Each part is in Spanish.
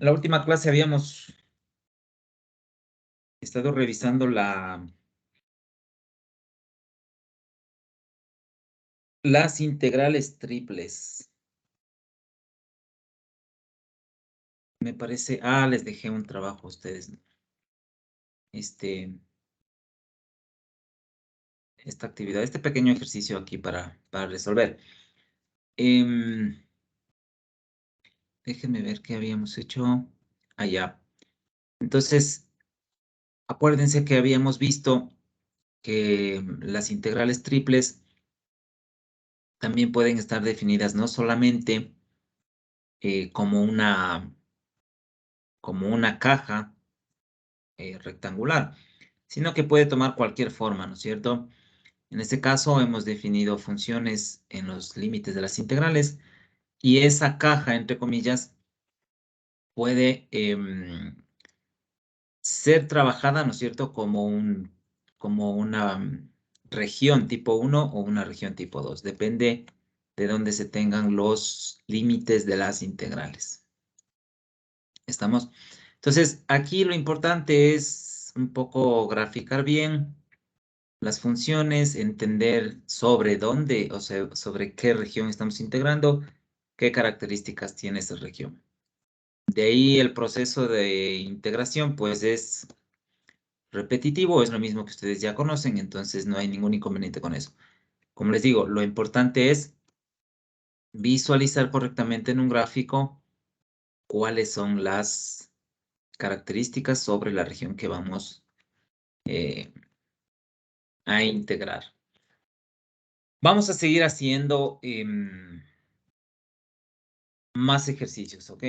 La última clase habíamos estado revisando las integrales triples. Me parece, les dejé un trabajo a ustedes. Esta actividad, este pequeño ejercicio aquí para resolver. Déjenme ver qué habíamos hecho allá. Entonces, acuérdense que habíamos visto que las integrales triples también pueden estar definidas no solamente como una caja rectangular, sino que puede tomar cualquier forma, ¿no es cierto? En este caso hemos definido funciones en los límites de las integrales y esa caja, entre comillas, puede ser trabajada, ¿no es cierto?, como una región tipo 1 o una región tipo 2. Depende de dónde se tengan los límites de las integrales. ¿Estamos? Entonces, aquí lo importante es un poco graficar bien las funciones, entender sobre dónde, o sea, sobre qué región estamos integrando, qué características tiene esa región. De ahí el proceso de integración, pues es repetitivo, es lo mismo que ustedes ya conocen, entonces no hay ningún inconveniente con eso. Como les digo, lo importante es visualizar correctamente en un gráfico cuáles son las características sobre la región que vamos a integrar. Vamos a seguir haciendo más ejercicios, ¿ok?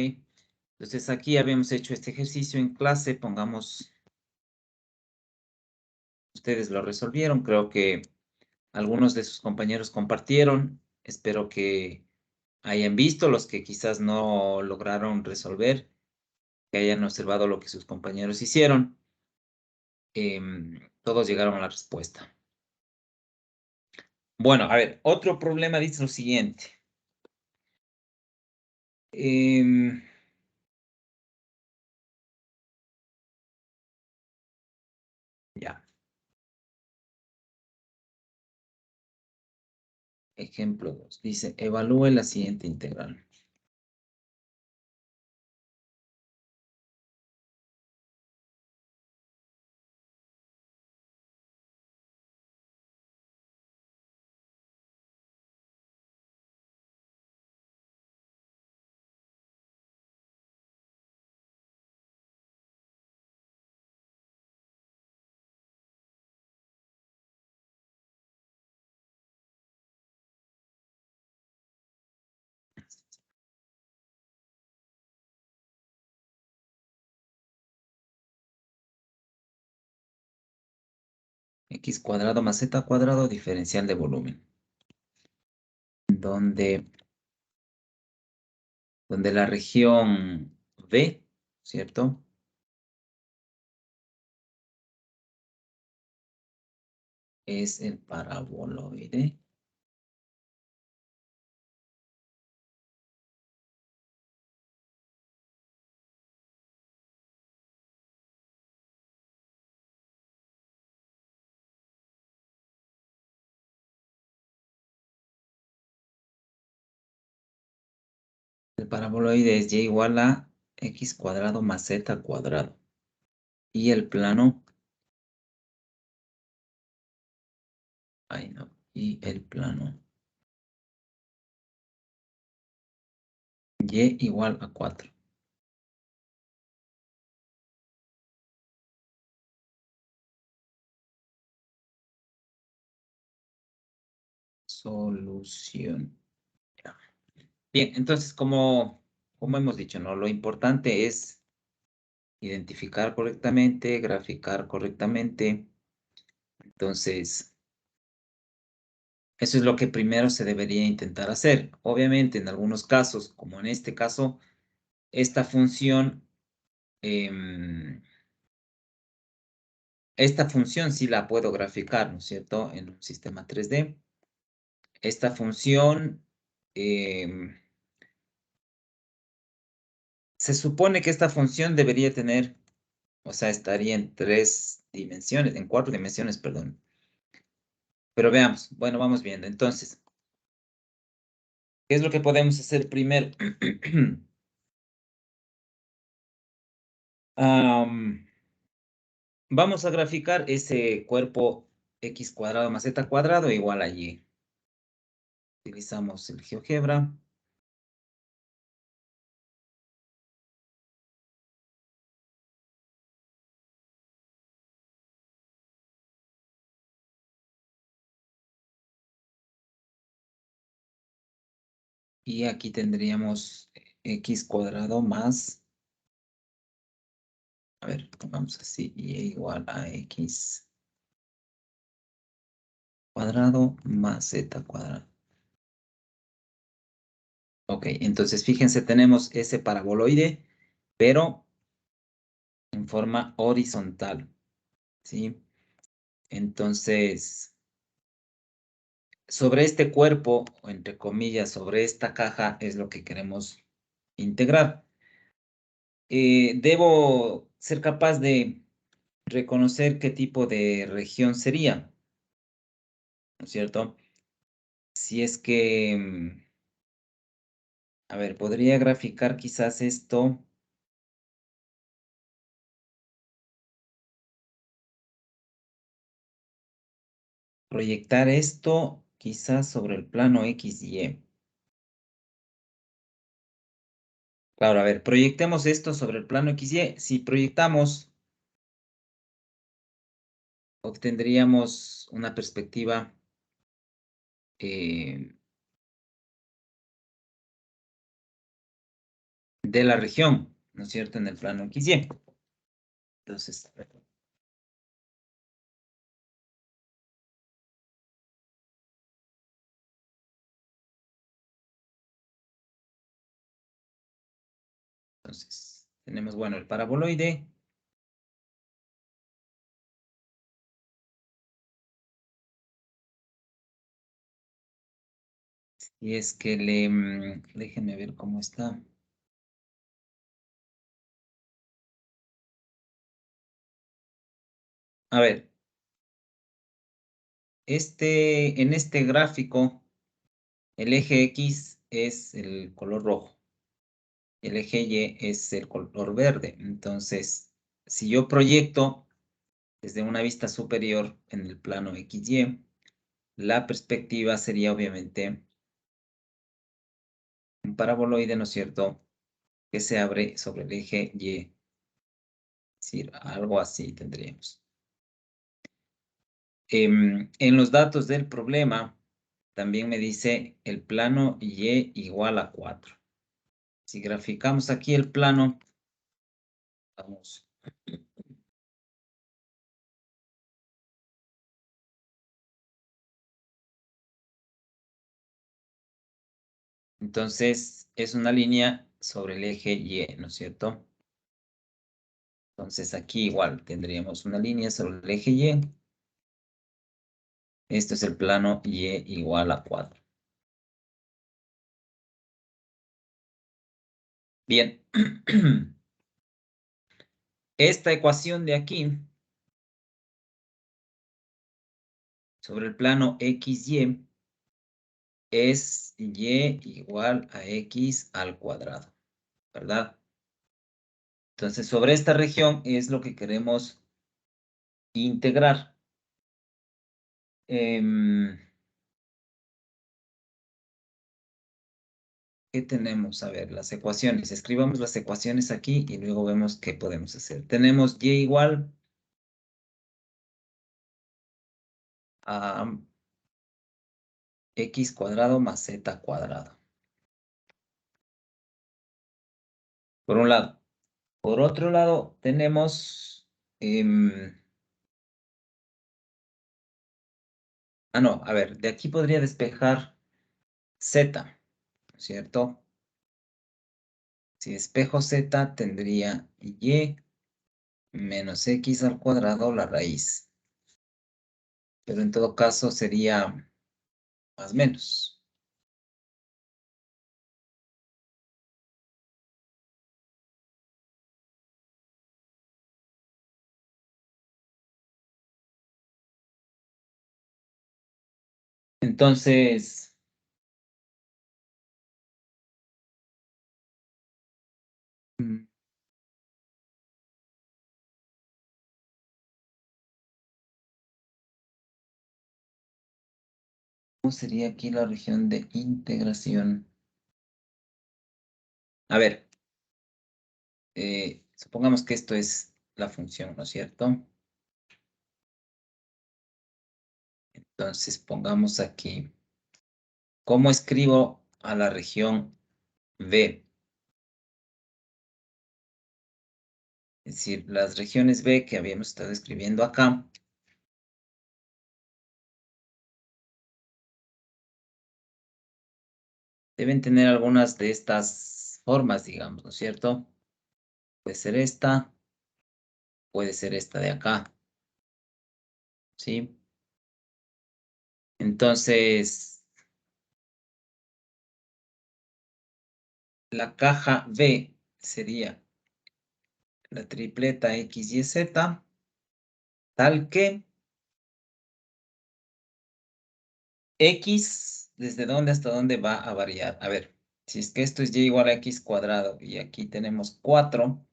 Entonces aquí habíamos hecho este ejercicio en clase, pongamos, ustedes lo resolvieron, creo que algunos de sus compañeros compartieron, espero que hayan visto, los que quizás no lograron resolver, que hayan observado lo que sus compañeros hicieron. Todos llegaron a la respuesta. Bueno, a ver, otro problema dice lo siguiente. Ya. Ejemplo 2. Dice, evalúe la siguiente integral. X cuadrado más Z cuadrado, diferencial de volumen. Donde la región V, ¿cierto? Es el paraboloide. El paraboloide es y igual a X cuadrado más Z cuadrado. Y el plano, ay no, y el plano Y igual a 4. Solución. Ya. Bien, entonces, como hemos dicho, ¿no? Lo importante es identificar correctamente, graficar correctamente. Entonces, eso es lo que primero se debería intentar hacer. Obviamente, en algunos casos, como en este caso, esta función sí la puedo graficar, ¿no es cierto? En un sistema 3D. Esta función Se supone que esta función debería tener, o sea, estaría en 3 dimensiones, en 4 dimensiones, perdón. Pero veamos, bueno, vamos viendo. Entonces, ¿qué es lo que podemos hacer primero? Vamos a graficar ese cuerpo x cuadrado más z cuadrado igual a y. Utilizamos el GeoGebra. Y aquí tendríamos x cuadrado más, a ver, pongamos así, y igual a x cuadrado más z cuadrado. Ok, entonces fíjense, tenemos ese paraboloide, pero en forma horizontal, ¿sí? Entonces, sobre este cuerpo, o entre comillas, sobre esta caja, es lo que queremos integrar. Debo ser capaz de reconocer qué tipo de región sería, ¿no es cierto? Si es que, a ver, podría graficar quizás esto. Proyectar esto quizás sobre el plano X y Y. Claro, a ver, proyectemos esto sobre el plano X y Y. Si proyectamos, obtendríamos una perspectiva eh, de la región, ¿no es cierto? En el plano X y Y. Entonces, a ver, entonces tenemos, bueno, el paraboloide. Y es que déjenme ver cómo está. A ver, en este gráfico, el eje X es el color rojo. El eje Y es el color verde. Entonces, si yo proyecto desde una vista superior en el plano XY, la perspectiva sería obviamente un paraboloide, ¿no es cierto?, que se abre sobre el eje Y. Es decir, algo así tendríamos. En los datos del problema, también me dice el plano Y igual a 4. Si graficamos aquí el plano, vamos. Entonces, es una línea sobre el eje Y, ¿no es cierto? Entonces, aquí igual tendríamos una línea sobre el eje Y. Esto es el plano Y igual a 4. Bien. Esta ecuación de aquí, sobre el plano XY, es Y igual a X al cuadrado, ¿verdad? Entonces, sobre esta región es lo que queremos integrar. ¿Qué tenemos? A ver, las ecuaciones. Escribamos las ecuaciones aquí y luego vemos qué podemos hacer. Tenemos Y igual a X cuadrado más Z cuadrado. Por un lado. Por otro lado, tenemos... no, a ver, de aquí podría despejar Z, ¿no es cierto? Si despejo Z, tendría Y menos X al cuadrado la raíz. Pero en todo caso sería más menos. Entonces, mm, ¿cómo sería aquí la región de integración? A ver, supongamos que esto es la función, ¿no es cierto? Entonces, pongamos aquí, ¿cómo escribo a la región B? Es decir, las regiones B que habíamos estado escribiendo acá, deben tener algunas de estas formas, digamos, ¿no es cierto? Puede ser esta de acá, ¿sí? Entonces, la caja B sería la tripleta X, Y, Z, tal que X, ¿desde dónde hasta dónde va a variar? A ver, si es que esto es Y igual a X cuadrado y aquí tenemos 4,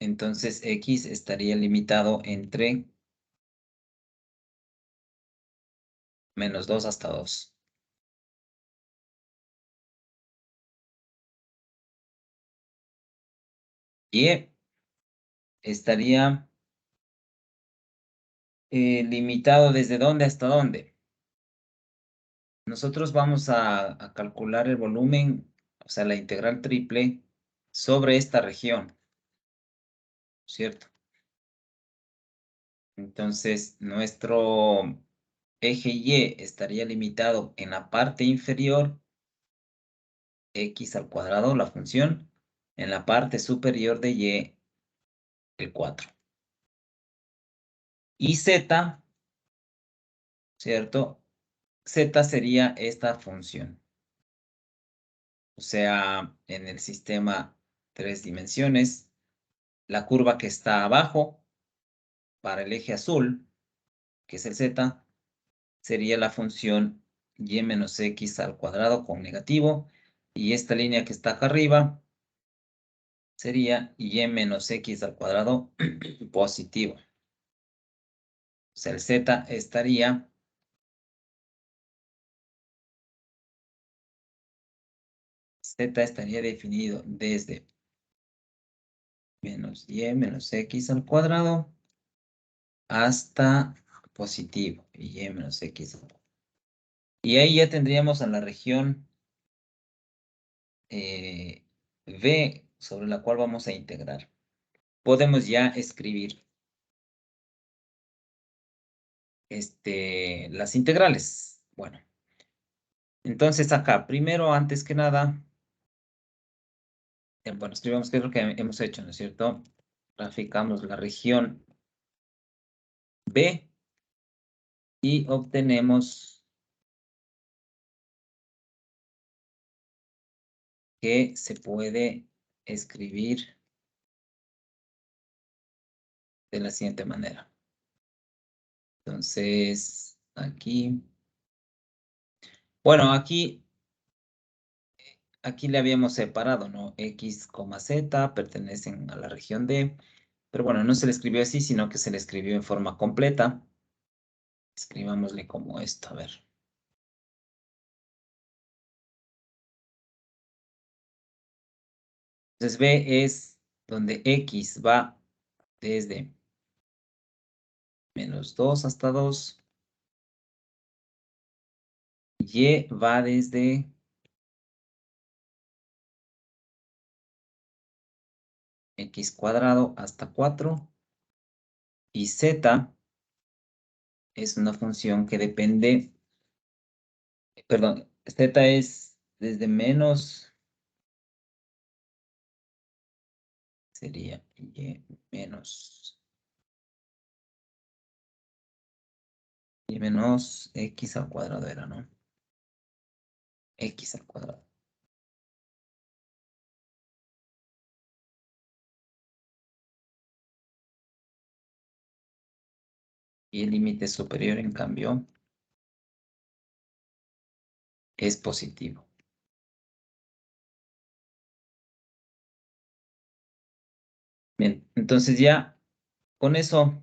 entonces X estaría limitado entre -2 hasta 2. Y estaría limitado ¿desde dónde hasta dónde? Nosotros vamos a calcular el volumen, o sea, la integral triple sobre esta región, ¿cierto? Entonces, nuestro eje Y estaría limitado en la parte inferior, X al cuadrado, la función, en la parte superior de Y, el 4. Y Z, ¿cierto? Z sería esta función. O sea, en el sistema 3 dimensiones, la curva que está abajo para el eje azul, que es el Z, sería la función y menos x al cuadrado con negativo. Y esta línea que está acá arriba sería y menos x al cuadrado positivo. O sea, el Z estaría definido desde menos y menos x al cuadrado hasta positivo y menos x al cuadrado. Y ahí ya tendríamos a la región V sobre la cual vamos a integrar. Podemos ya escribir las integrales. Bueno, entonces acá, primero, antes que nada, bueno, escribamos qué es lo que hemos hecho, ¿no es cierto? Graficamos la región B y obtenemos que se puede escribir de la siguiente manera. Entonces, aquí, bueno, aquí le habíamos separado, ¿no? X, Z pertenecen a la región D, pero bueno, no se le escribió así, sino que se le escribió en forma completa. Escribámosle como esto, a ver. Entonces B es donde X va desde -2 hasta 2. Y va desde X cuadrado hasta 4. Y Z es una función que depende, perdón, Z es desde menos, sería Y menos, Y menos X al cuadrado era, ¿no? X al cuadrado. Y el límite superior, en cambio, es positivo. Bien, entonces ya con eso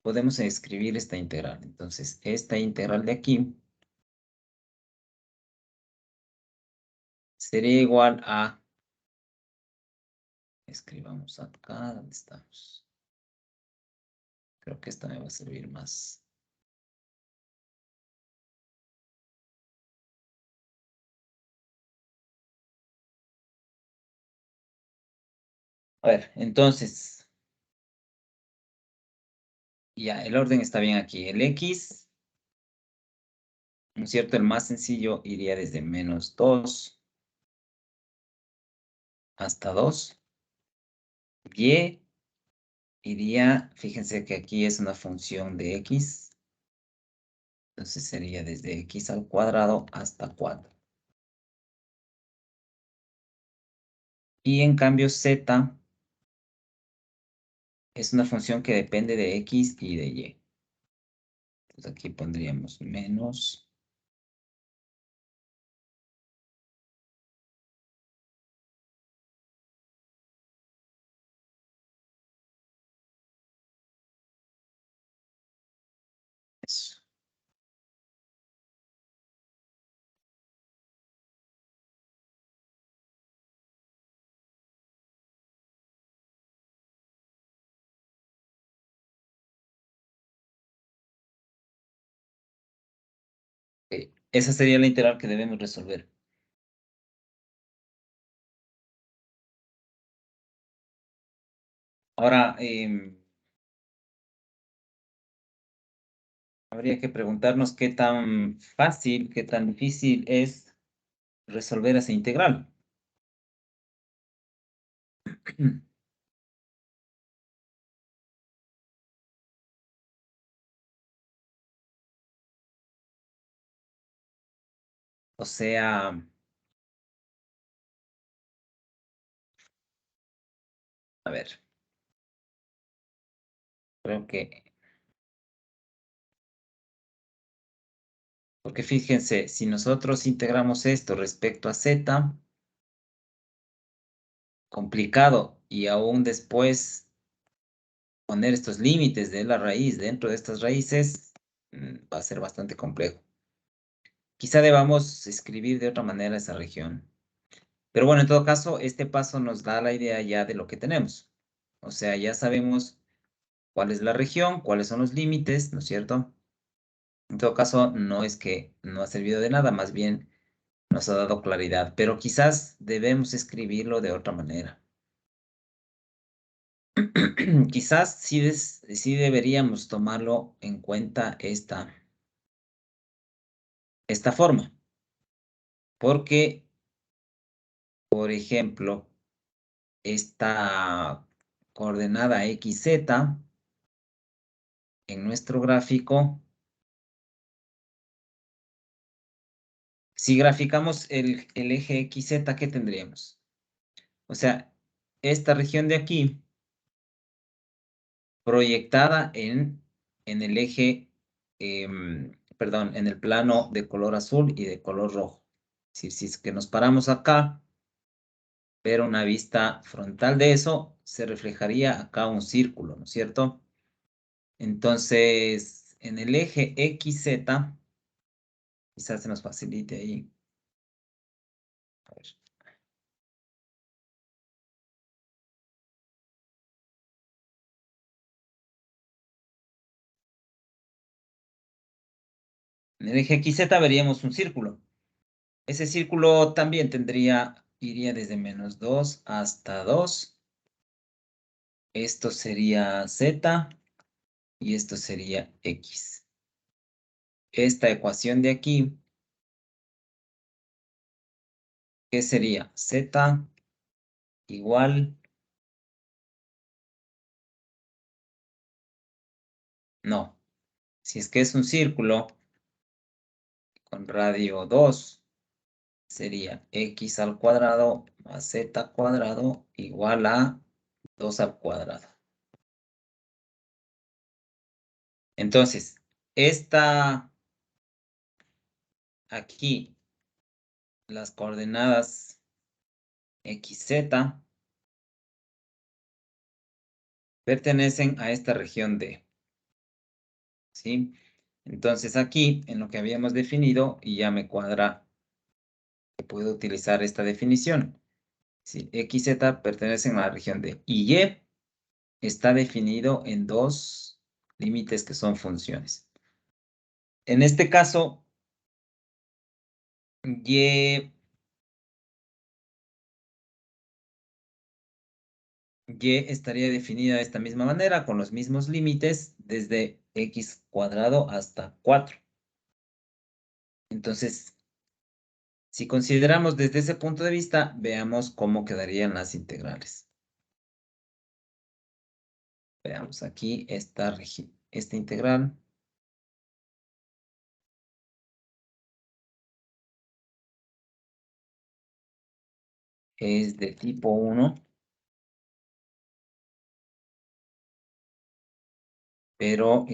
podemos escribir esta integral. Entonces, esta integral de aquí sería igual a, escribamos acá, ¿dónde estamos? Creo que esta me va a servir más. A ver, entonces, ya, el orden está bien aquí. El X, ¿no es cierto? El más sencillo iría desde -2 hasta 2. Y iría, fíjense que aquí es una función de X. Entonces sería desde X al cuadrado hasta 4. Y en cambio Z es una función que depende de X y de Y. Entonces aquí pondríamos menos. Eso. Ok. Esa sería la integral que debemos resolver. Ahora, habría que preguntarnos qué tan fácil, qué tan difícil es resolver esa integral. O sea, a ver, creo que, porque fíjense, si nosotros integramos esto respecto a z, complicado, y aún después poner estos límites de la raíz dentro de estas raíces, va a ser bastante complejo. Quizá debamos escribir de otra manera esa región. Pero bueno, en todo caso, este paso nos da la idea ya de lo que tenemos. O sea, ya sabemos cuál es la región, cuáles son los límites, ¿no es cierto? En todo caso, no es que no ha servido de nada, más bien nos ha dado claridad, pero quizás debemos escribirlo de otra manera. Quizás sí deberíamos tomarlo en cuenta esta forma, porque, por ejemplo, esta coordenada XZ en nuestro gráfico, si graficamos el eje XZ, ¿qué tendríamos? O sea, esta región de aquí, proyectada en el eje, perdón, en el plano de color azul y de color rojo. Si es que nos paramos acá, ver una vista frontal de eso, se reflejaría acá un círculo, ¿no es cierto? Entonces, en el eje XZ, quizás se nos facilite ahí. A ver. En el eje XZ veríamos un círculo. Ese círculo también iría desde -2 hasta 2. Esto sería Z y esto sería X. Esta ecuación de aquí, ¿qué sería? Z igual, no. Si es que es un círculo con radio 2, sería X al cuadrado más Z cuadrado igual a 2 al cuadrado. Entonces, esta aquí, las coordenadas XZ pertenecen a esta región D, ¿sí? Entonces aquí, en lo que habíamos definido, y ya me cuadra que puedo utilizar esta definición. ¿Sí? XZ pertenecen a la región D. Y Y está definido en dos límites que son funciones. En este caso, Y estaría definida de esta misma manera, con los mismos límites, desde x cuadrado hasta 4. Entonces, si consideramos desde ese punto de vista, veamos cómo quedarían las integrales. Veamos aquí esta integral. Es de tipo 1, pero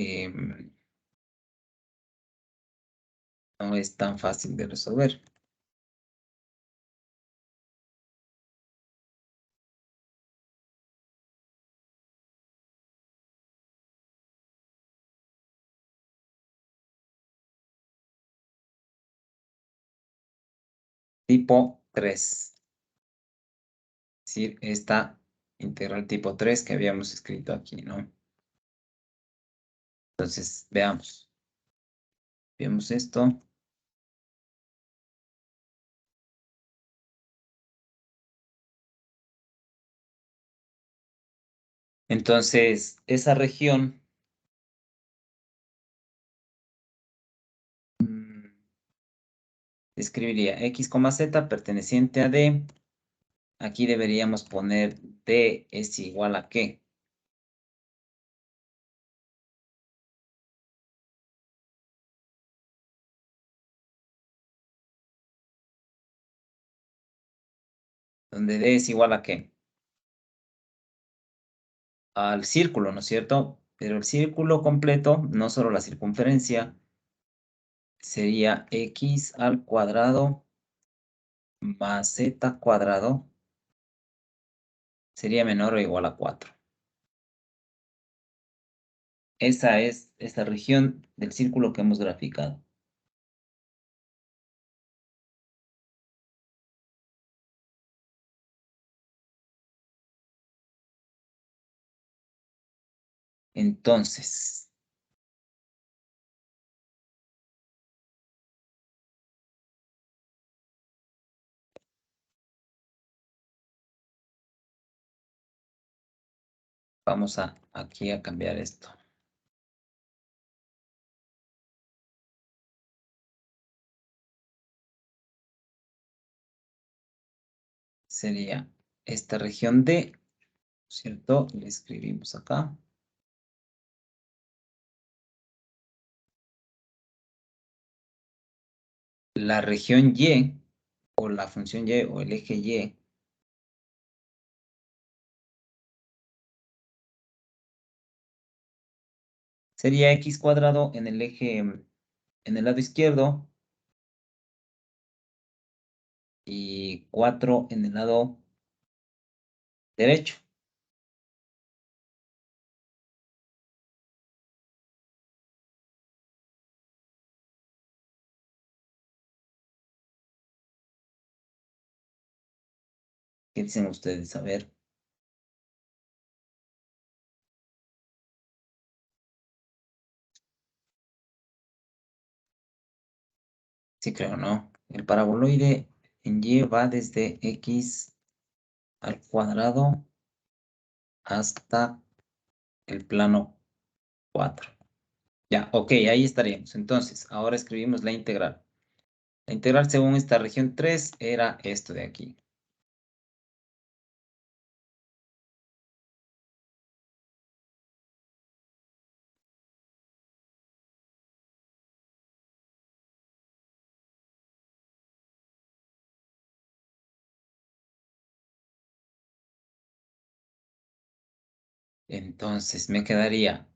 no es tan fácil de resolver. Tipo 3. Es decir, esta integral tipo 3 que habíamos escrito aquí, ¿no? Entonces, veamos. Veamos esto. Entonces, esa región escribiría x, z perteneciente a D. Aquí deberíamos poner D es igual a ¿qué? Donde D es igual a ¿qué? Al círculo, ¿no es cierto? Pero el círculo completo, no solo la circunferencia, sería x al cuadrado más z cuadrado sería menor o igual a 4. Esa es esta región del círculo que hemos graficado. Entonces, vamos aquí a cambiar esto. Sería esta región D, ¿cierto? Le escribimos acá. La región Y, o la función Y, o el eje Y, sería x cuadrado en el eje, en el lado izquierdo, y 4 en el lado derecho. ¿Qué dicen ustedes? A ver, sí creo, ¿no? El paraboloide en Y va desde x al cuadrado hasta el plano 4. Ya, ok, ahí estaríamos. Entonces, ahora escribimos la integral. La integral según esta región 3 era esto de aquí. Entonces, me quedaría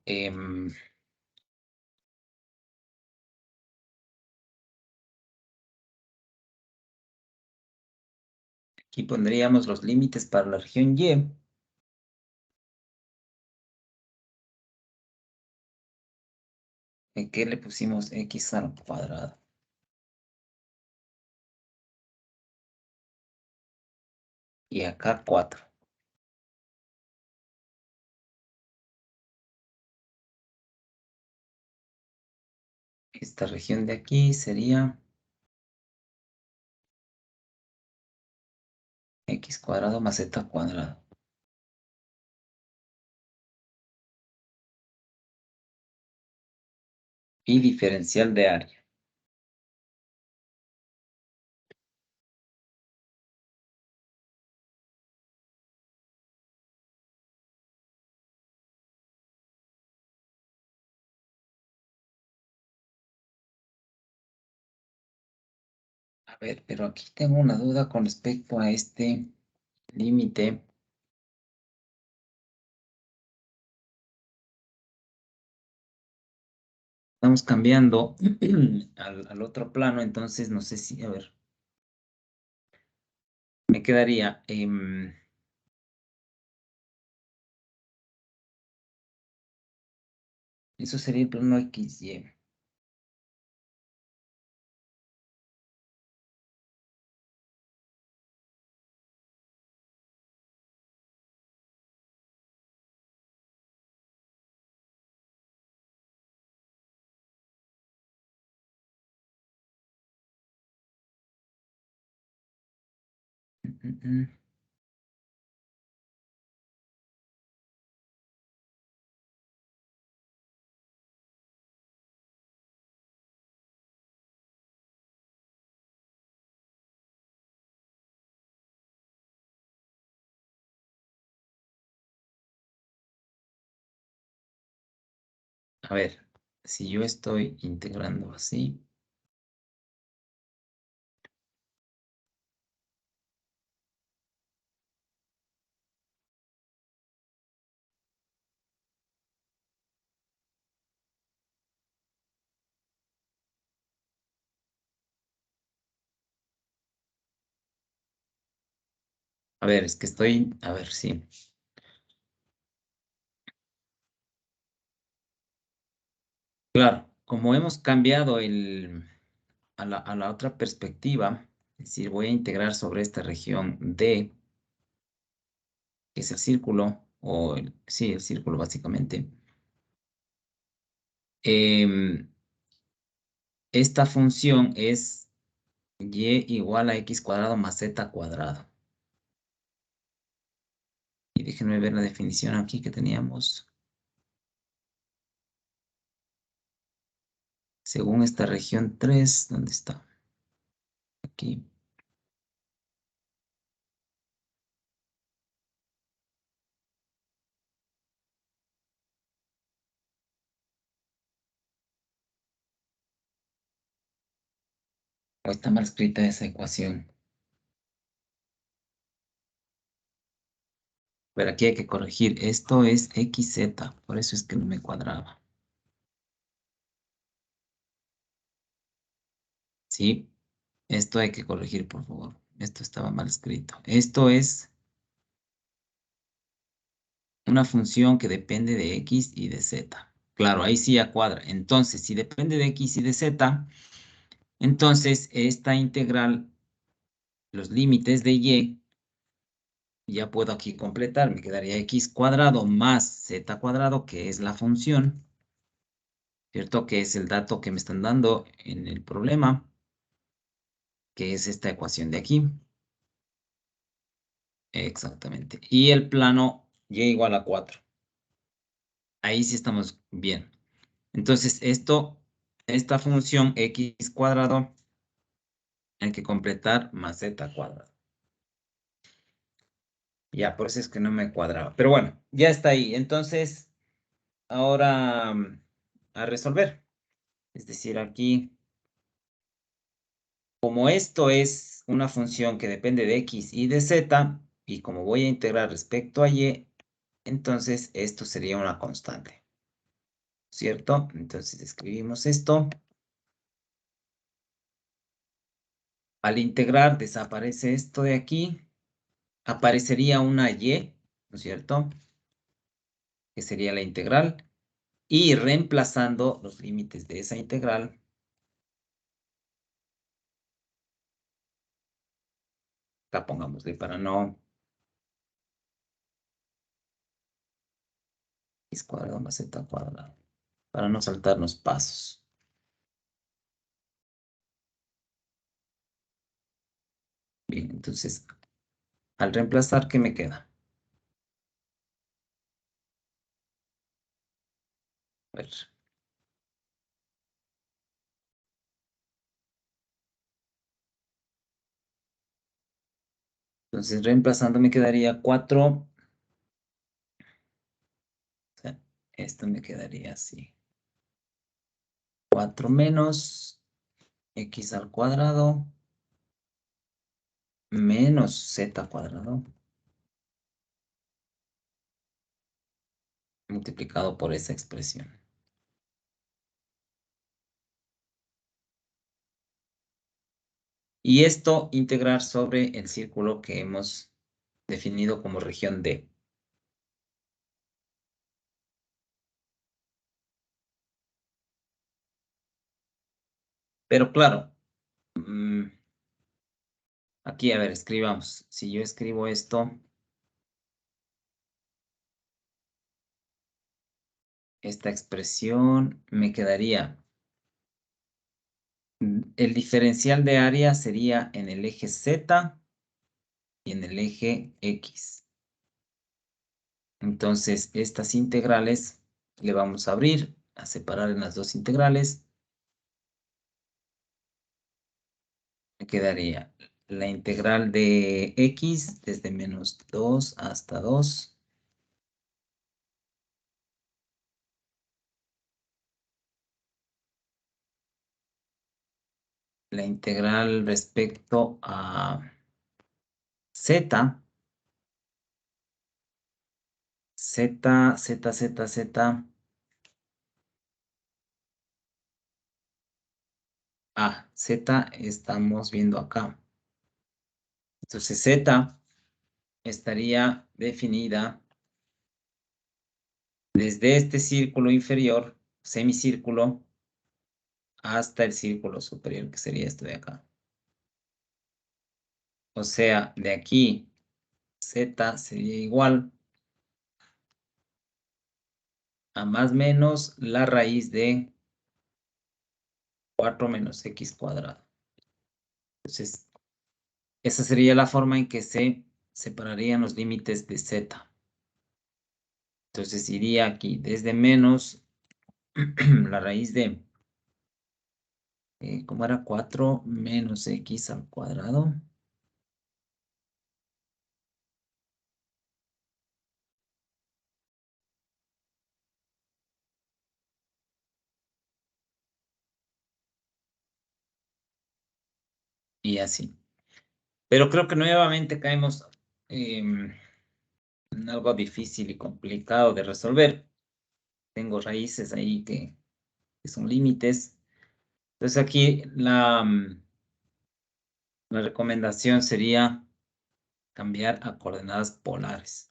Aquí pondríamos los límites para la región Y. ¿En qué le pusimos x al cuadrado? Y acá 4. Esta región de aquí sería x cuadrado más z cuadrado. Y diferencial de área. A ver, pero aquí tengo una duda con respecto a este límite. Estamos cambiando al otro plano, entonces no sé si, a ver, me quedaría, eso sería el plano XY. Mm, mm. A ver, si yo estoy integrando así, a ver, es que estoy, a ver, sí. Claro, como hemos cambiado a la otra perspectiva, es decir, voy a integrar sobre esta región D, que es el círculo, sí, el círculo básicamente. Em, Esta función es y igual a x cuadrado más z cuadrado. Y déjenme ver la definición aquí que teníamos. Según esta región 3, ¿dónde está? Aquí. O está mal escrita esa ecuación. Pero aquí hay que corregir. Esto es xz, por eso es que no me cuadraba. Sí, esto hay que corregir, por favor. Esto estaba mal escrito. Esto es una función que depende de x y de z. Claro, ahí sí ya cuadra. Entonces, si depende de x y de z, entonces esta integral, los límites de y, ya puedo aquí completar. Me quedaría x cuadrado más z cuadrado, que es la función, ¿cierto? Que es el dato que me están dando en el problema, que es esta ecuación de aquí. Exactamente. Y el plano y igual a 4. Ahí sí estamos bien. Entonces, esta función x cuadrado hay que completar más z cuadrado. Ya, por eso es que no me cuadraba. Pero bueno, ya está ahí. Entonces, ahora a resolver. Es decir, aquí, como esto es una función que depende de x y de z, y como voy a integrar respecto a y, entonces esto sería una constante. ¿Cierto? Entonces escribimos esto. Al integrar desaparece esto de aquí aparecería una y, ¿no es cierto? Que sería la integral. Y reemplazando los límites de esa integral, acá pongámosle para no x cuadrado más z cuadrado, para no saltarnos pasos. Bien, entonces, al reemplazar, ¿qué me queda? A ver. Entonces, reemplazando me quedaría 4. O sea, esto me quedaría así. 4 menos x al cuadrado menos z cuadrado multiplicado por esa expresión. Y esto integrar sobre el círculo que hemos definido como región D. Pero claro, aquí, a ver, escribamos. Si yo escribo esto, esta expresión me quedaría. El diferencial de área sería en el eje Z y en el eje X. Entonces, estas integrales le vamos a abrir, a separar en las dos integrales. Me quedaría la integral de X desde menos 2 hasta 2. La integral respecto a Z, Z. Z estamos viendo acá. Entonces Z estaría definida desde este círculo inferior, semicírculo, hasta el círculo superior, que sería esto de acá. O sea, de aquí Z sería igual a más o menos la raíz de 4 menos x cuadrado. Entonces, esa sería la forma en que se separarían los límites de Z. Entonces, iría aquí desde menos la raíz de, ¿cómo era? 4 menos x al cuadrado. Y así. Pero creo que nuevamente caemos en algo difícil y complicado de resolver. Tengo raíces ahí que son límites. Entonces aquí la recomendación sería cambiar a coordenadas polares.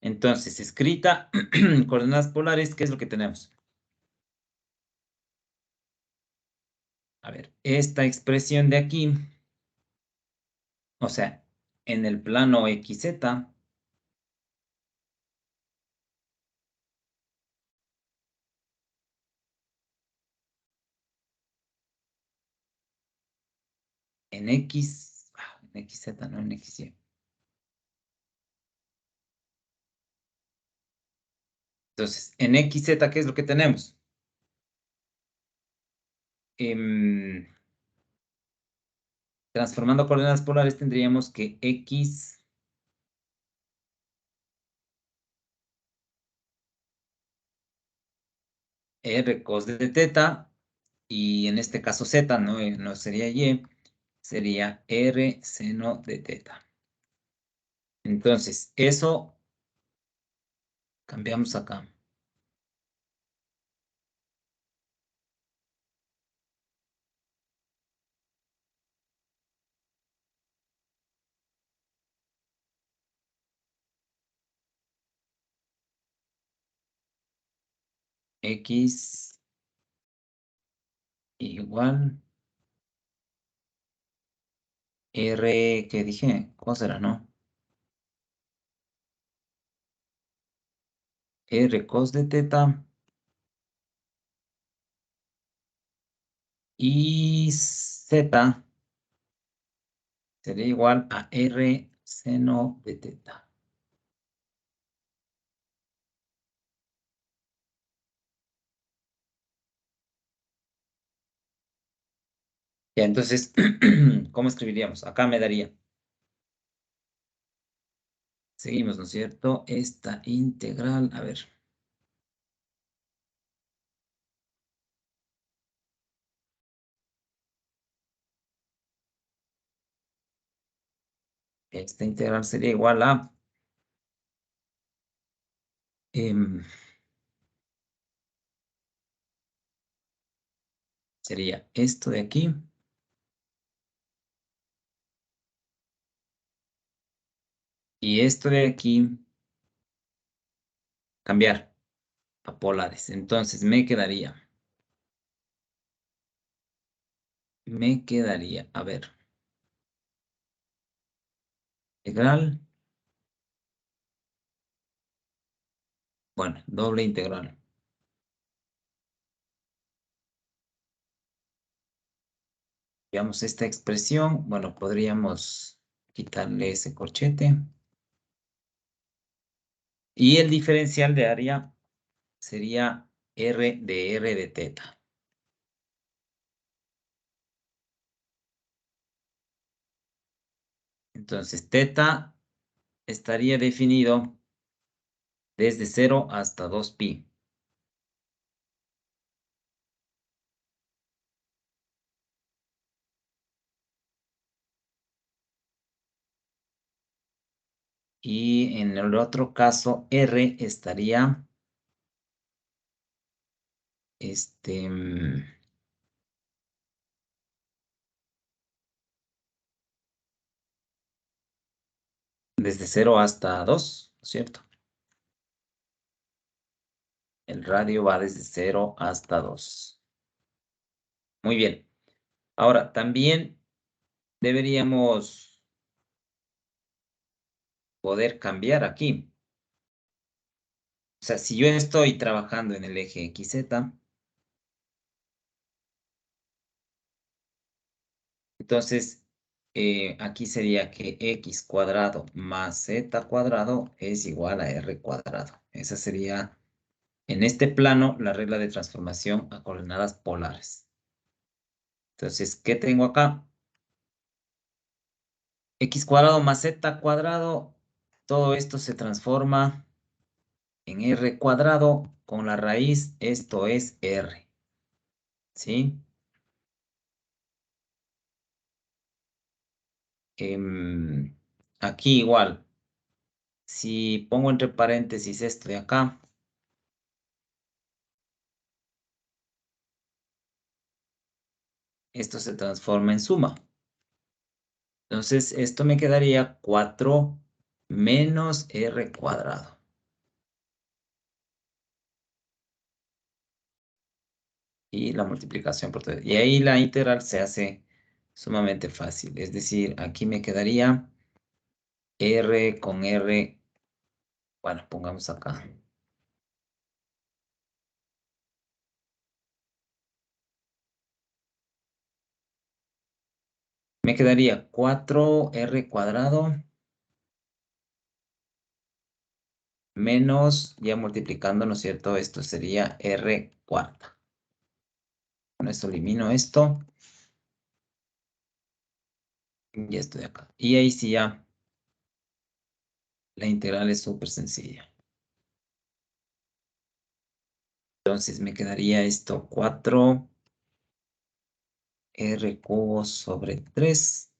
Entonces, escrita en coordenadas polares, ¿qué es lo que tenemos? A ver, esta expresión de aquí, o sea, en el plano XZ, en XZ, no en XY. Entonces, en XZ, ¿qué es lo que tenemos? Transformando coordenadas polares tendríamos que X R cos de teta, y en este caso Z, no sería Y, sería R seno de teta. Entonces, eso cambiamos acá. X igual R, ¿qué dije? ¿Cómo será, no? R cos de teta y Z sería igual a R seno de teta. Ya, entonces, ¿cómo escribiríamos? Acá me daría. Seguimos, ¿no es cierto? Esta integral, a ver. Esta integral sería igual a, sería esto de aquí y esto de aquí, cambiar a polares. Entonces me quedaría, a ver, integral, bueno, doble integral. Veamos esta expresión, bueno, podríamos quitarle ese corchete. Y el diferencial de área sería R de teta. Entonces, teta estaría definido desde 0 hasta 2pi. Y en el otro caso, R estaría este, desde 0 hasta 2, ¿no es cierto? El radio va desde 0 hasta 2. Muy bien. Ahora, también deberíamos poder cambiar aquí. O sea, si yo estoy trabajando en el eje XZ, entonces aquí sería que x cuadrado más z cuadrado es igual a r cuadrado. Esa sería, en este plano, la regla de transformación a coordenadas polares. Entonces, ¿qué tengo acá? X cuadrado más z cuadrado, todo esto se transforma en r cuadrado con la raíz, esto es r, ¿sí? Aquí igual, si pongo entre paréntesis esto de acá, esto se transforma en suma. Entonces, esto me quedaría 4 menos r cuadrado. Y la multiplicación por 3. Y ahí la integral se hace sumamente fácil. Es decir, aquí me quedaría r con r. Bueno, pongamos acá. Me quedaría 4r cuadrado menos, ya multiplicando, ¿no es cierto? Esto sería r cuarta. Con esto elimino esto. Y esto de acá. Y ahí sí ya la integral es súper sencilla. Entonces me quedaría esto 4 r cubo sobre 3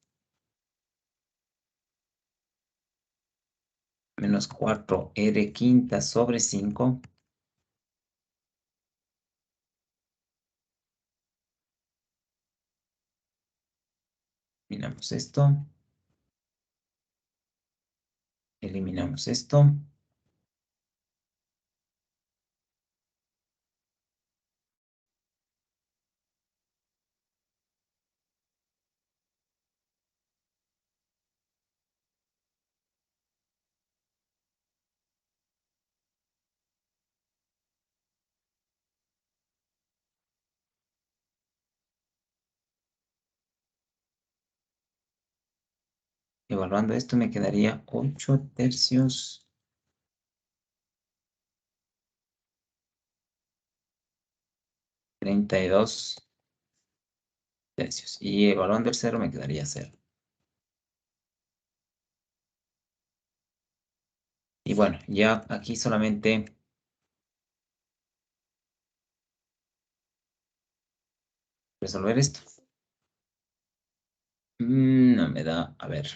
menos 4 r quinta sobre 5. Eliminamos esto. Eliminamos esto. Evaluando esto me quedaría 8 tercios. 32 tercios. Y evaluando el cero me quedaría cero. Y bueno, ya aquí solamente resolver esto. No me da, a ver,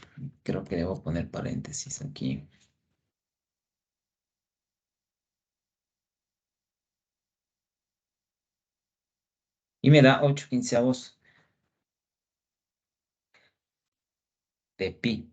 creo que debo poner paréntesis aquí. Y me da 8 quinceavos de pi.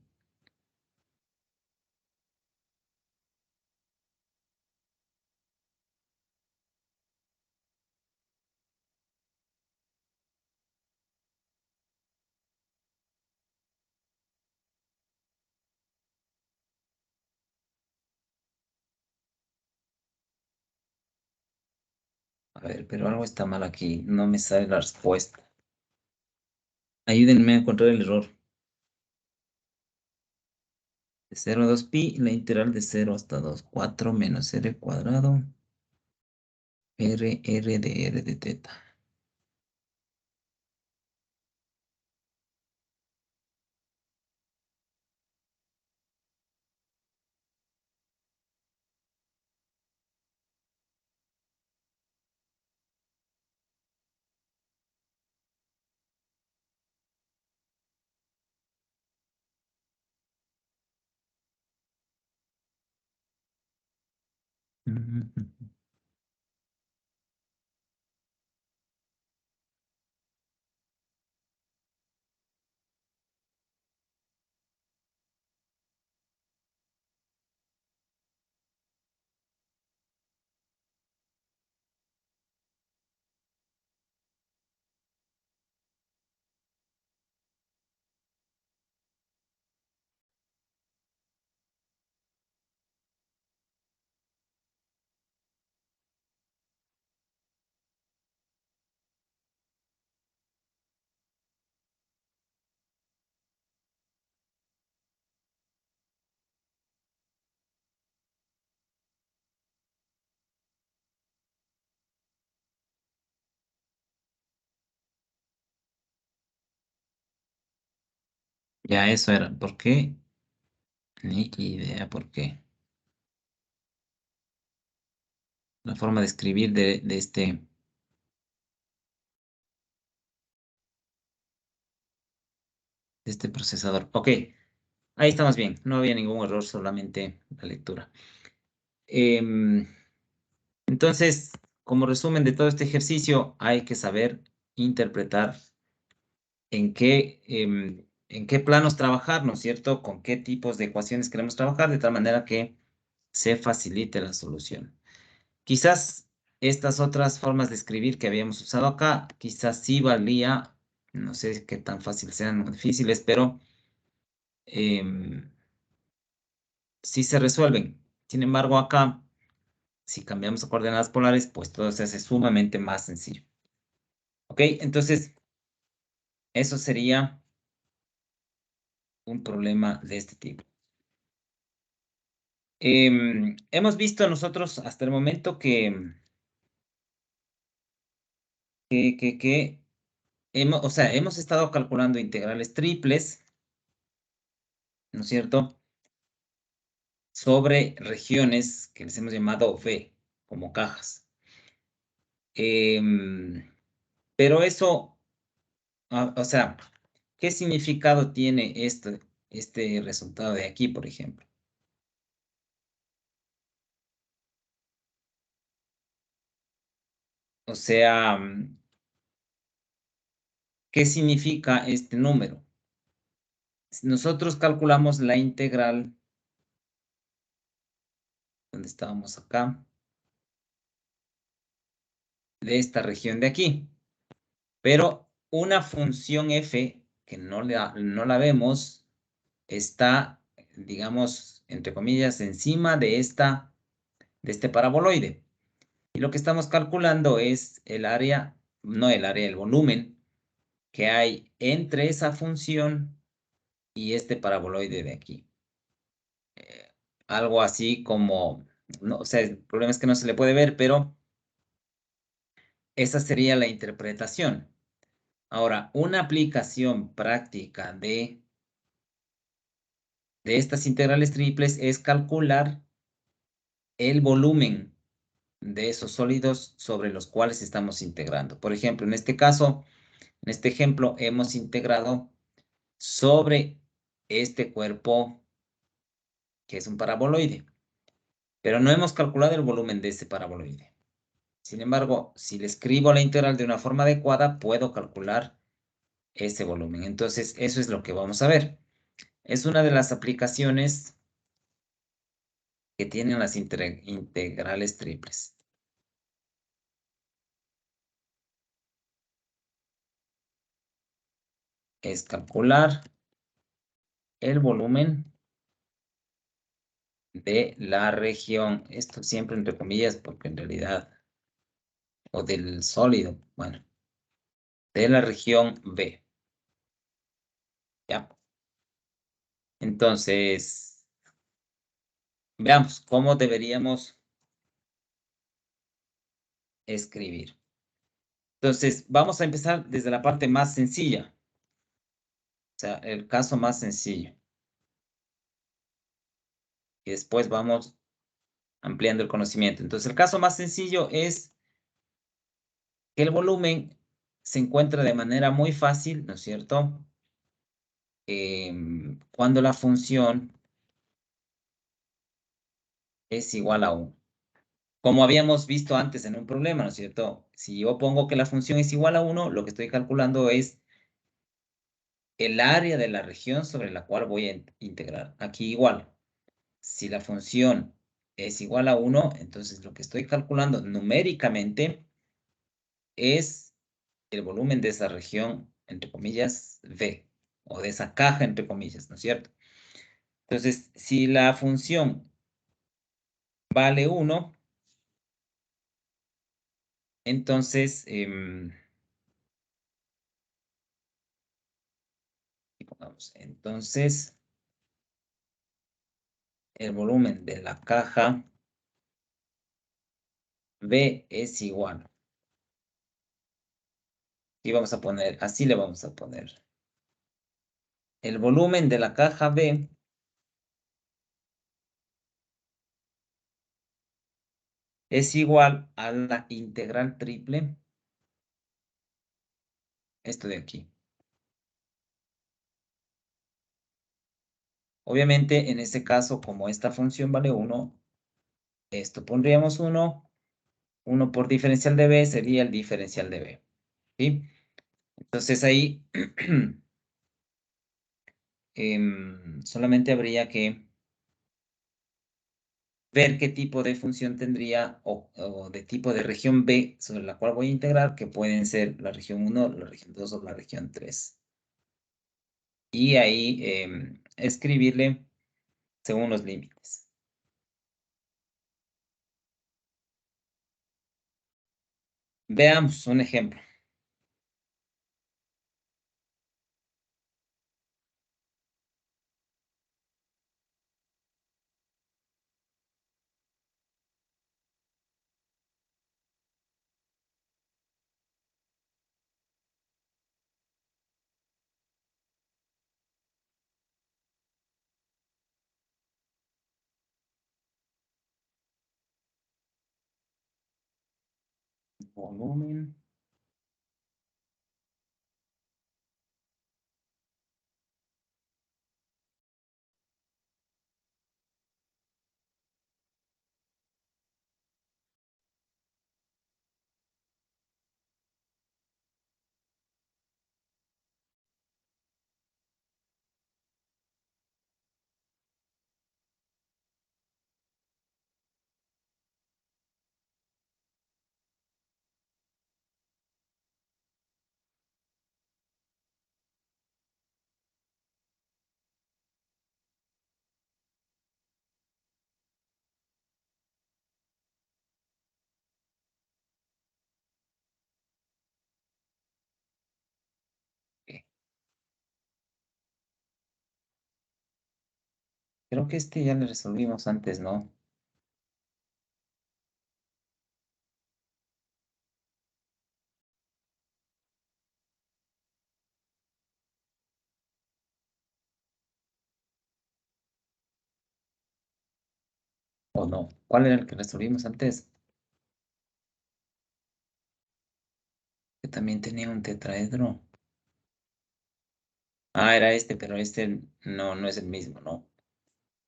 A ver, pero algo está mal aquí. No me sale la respuesta. Ayúdenme a encontrar el error. De 0 a 2 pi, la integral de 0 hasta 2. 4 menos r cuadrado. R de teta. Ujú. Ya eso era. ¿Por qué? Ni idea por qué. La forma de escribir de este procesador. Ok, ahí estamos bien. No había ningún error, solamente la lectura. Em, entonces, como resumen de todo este ejercicio, hay que saber interpretar en qué planos trabajar, ¿no es cierto? Con qué tipos de ecuaciones queremos trabajar, de tal manera que se facilite la solución. Quizás estas otras formas de escribir que habíamos usado acá, quizás sí valía, no sé qué tan fácil sean o difíciles, pero em, sí se resuelven. Sin embargo, acá, si cambiamos a coordenadas polares, pues todo se hace sumamente más sencillo. ¿Ok? Entonces, eso sería un problema de este tipo. Hemos visto nosotros hasta el momento que hemos, o sea, hemos estado calculando integrales triples, ¿no es cierto? Sobre regiones que les hemos llamado V, como cajas. Pero eso, o sea, ¿qué significado tiene este resultado de aquí, por ejemplo? O sea, ¿qué significa este número? Si nosotros calculamos la integral, donde estábamos acá, de esta región de aquí, pero una función f que no la vemos está, digamos, entre comillas, encima de este paraboloide. Y lo que estamos calculando es el área, no el área, el volumen que hay entre esa función y este paraboloide de aquí. Algo así como, no, o sea, el problema es que no se le puede ver, pero esa sería la interpretación. Ahora, una aplicación práctica de estas integrales triples es calcular el volumen de esos sólidos sobre los cuales estamos integrando. Por ejemplo, en este caso, en este ejemplo, hemos integrado sobre este cuerpo que es un paraboloide, pero no hemos calculado el volumen de ese paraboloide. Sin embargo, si le escribo la integral de una forma adecuada, puedo calcular ese volumen. Entonces, eso es lo que vamos a ver. Es una de las aplicaciones que tienen las integrales triples. Es calcular el volumen de la región. Esto siempre entre comillas, porque en realidad, o del sólido, bueno, de la región B. ¿Ya? Entonces, veamos cómo deberíamos escribir. Entonces, vamos a empezar desde la parte más sencilla, o sea, el caso más sencillo. Y después vamos ampliando el conocimiento. Entonces, el caso más sencillo es que el volumen se encuentra de manera muy fácil, ¿no es cierto? Cuando la función es igual a 1. Como habíamos visto antes en un problema, ¿no es cierto? Si yo pongo que la función es igual a 1, lo que estoy calculando es el área de la región sobre la cual voy a integrar. Aquí igual, si la función es igual a 1, entonces lo que estoy calculando numéricamente es el volumen de esa región, entre comillas, V, o de esa caja, entre comillas, ¿no es cierto? Entonces, si la función vale 1, entonces, entonces, el volumen de la caja B es igual. Y vamos a poner, así le vamos a poner. El volumen de la caja B es igual a la integral triple, esto de aquí. Obviamente, en este caso, como esta función vale 1, esto pondríamos 1. 1 por diferencial de B sería el diferencial de B. ¿Sí? Entonces ahí solamente habría que ver qué tipo de función tendría o de tipo de región B sobre la cual voy a integrar, que pueden ser la región 1, la región 2 o la región 3. Y ahí escribirle según los límites. Veamos un ejemplo. Volumen. Creo que este ya lo resolvimos antes, ¿no? ¿O no? ¿Cuál era el que resolvimos antes? Que también tenía un tetraedro. Ah, era este, pero este no, no es el mismo, ¿no?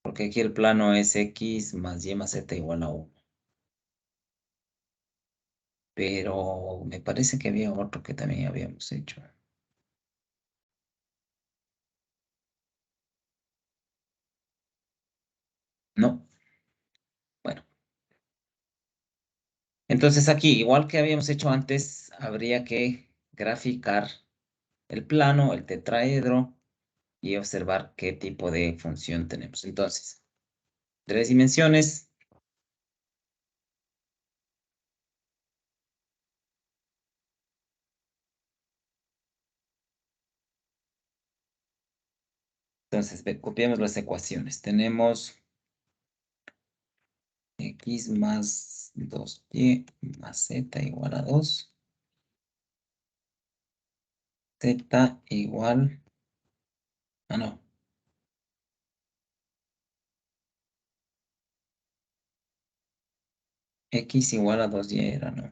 Porque aquí el plano es x más y más z igual a 1. Pero me parece que había otro que también habíamos hecho. No, bueno. Entonces aquí, igual que habíamos hecho antes, habría que graficar el plano, el tetraedro y observar qué tipo de función tenemos. Entonces, 3 dimensiones. Entonces, copiamos las ecuaciones. Tenemos x más 2y más z igual a 2. Z igual, no, x igual a 2y era, ¿no?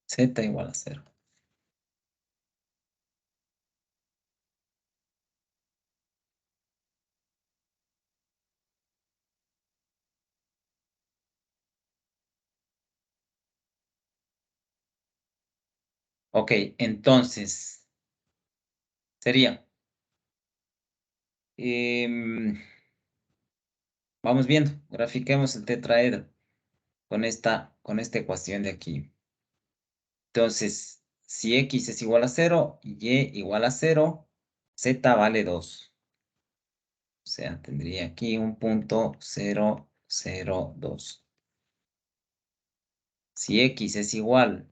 Z igual a 0. Ok, entonces sería, em, vamos viendo, grafiquemos el tetraedro con esta ecuación de aquí. Entonces, si x es igual a 0, y igual a 0, z vale 2. O sea, tendría aquí un punto 0, 0, 2. Si x es igual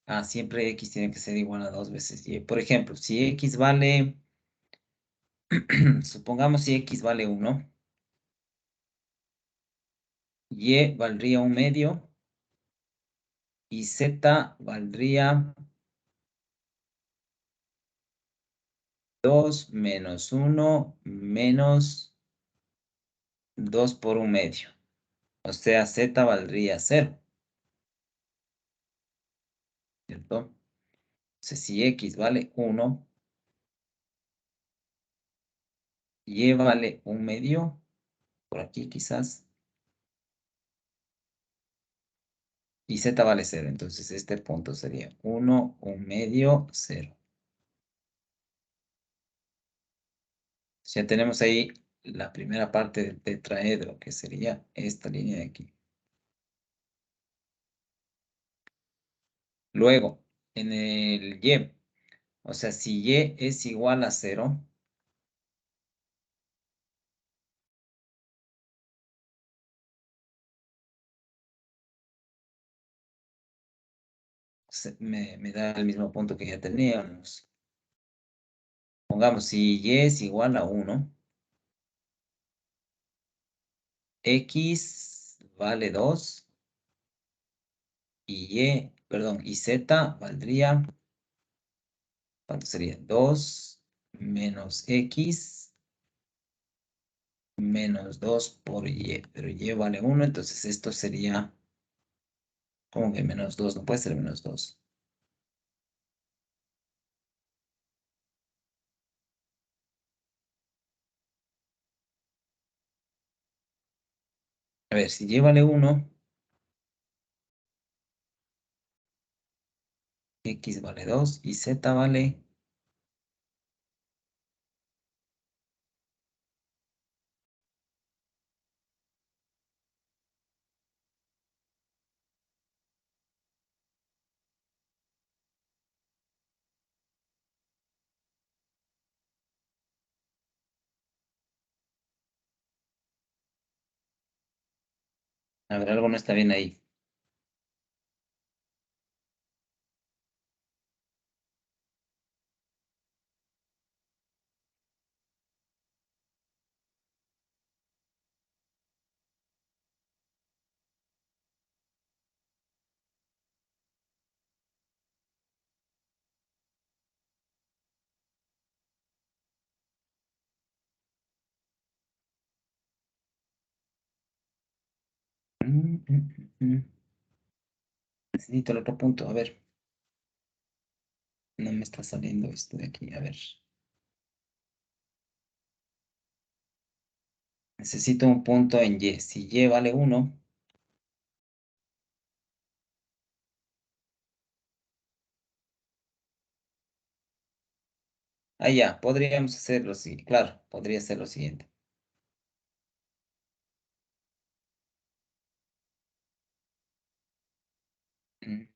a, siempre x tiene que ser igual a 2 veces y. Por ejemplo, si x vale, supongamos si x vale 1, y valdría 1/2 y z valdría 2 menos 1 menos 2 por 1/2. O sea, z valdría 0, ¿cierto? Entonces, si x vale 1, y vale 1/2, por aquí quizás, y z vale 0. Entonces, este punto sería 1, 1/2, 0. Ya tenemos ahí la primera parte del tetraedro, que sería esta línea de aquí. Luego, en el y, o sea, si y es igual a 0, me da el mismo punto que ya teníamos. Pongamos, si y es igual a 1, x vale 2 perdón, y z valdría, ¿cuánto sería? 2 menos x menos 2 por y, pero y vale 1, entonces esto sería, ¿cómo que menos 2? No puede ser menos 2. A ver, si y vale 1, x vale 2 y z vale, A ver, algo no está bien ahí. Mm. Necesito el otro punto. A ver, no me está saliendo esto de aquí. A ver, necesito un punto en Y. Si Y vale 1, ah, ya, podríamos hacerlo, sí, claro, podría ser lo siguiente. Mm.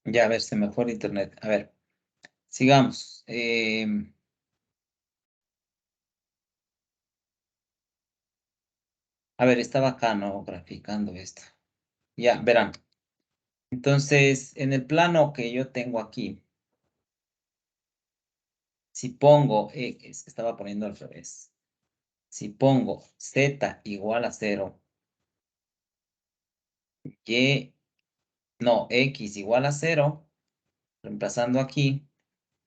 Ya, a ver, se me fue el internet. A ver, sigamos. A ver, estaba acá, ¿no? Graficando esto. Ya, verán. Entonces, en el plano que yo tengo aquí, si pongo X, que estaba poniendo al revés. Si pongo Z igual a 0, Y, no, X igual a 0, reemplazando aquí,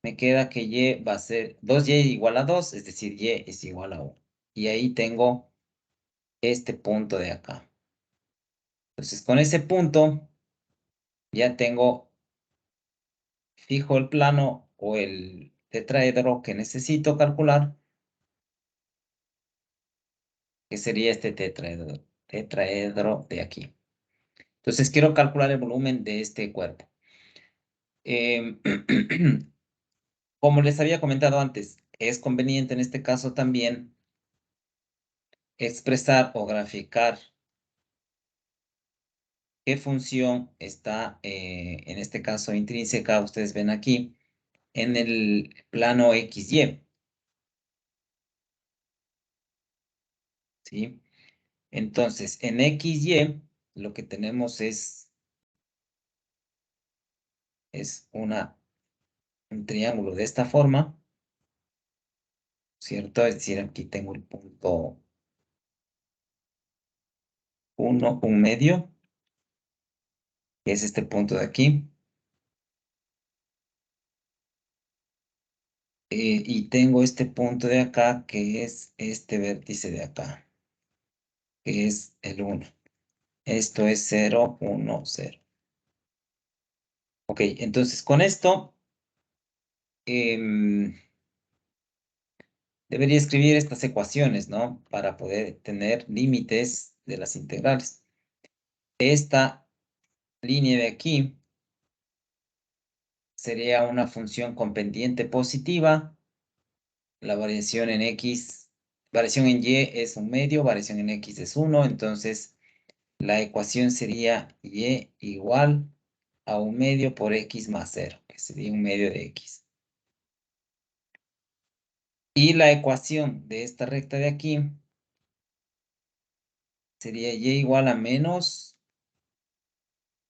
me queda que Y va a ser 2Y igual a 2, es decir, Y es igual a 1. Y ahí tengo este punto de acá. Entonces, con ese punto ya tengo fijo el plano o el tetraedro que necesito calcular, que sería este tetraedro de aquí. Entonces, quiero calcular el volumen de este cuerpo. Como les había comentado antes, es conveniente en este caso también expresar o graficar qué función está, en este caso intrínseca, ustedes ven aquí, en el plano XY. ¿Sí? Entonces, en XY lo que tenemos es un triángulo de esta forma, ¿cierto? Es decir, aquí tengo el punto 1, un medio, que es este punto de aquí. Y tengo este punto de acá, que es este vértice de acá, que es el 1. Esto es 0, 1, 0. Ok, entonces con esto debería escribir estas ecuaciones, ¿no? Para poder tener límites de las integrales. Esta línea de aquí sería una función con pendiente positiva. La variación en X, variación en Y es un medio, variación en X es 1. Entonces, la ecuación sería Y igual a un medio por X más 0, que sería un medio de X. Y la ecuación de esta recta de aquí sería Y igual a menos,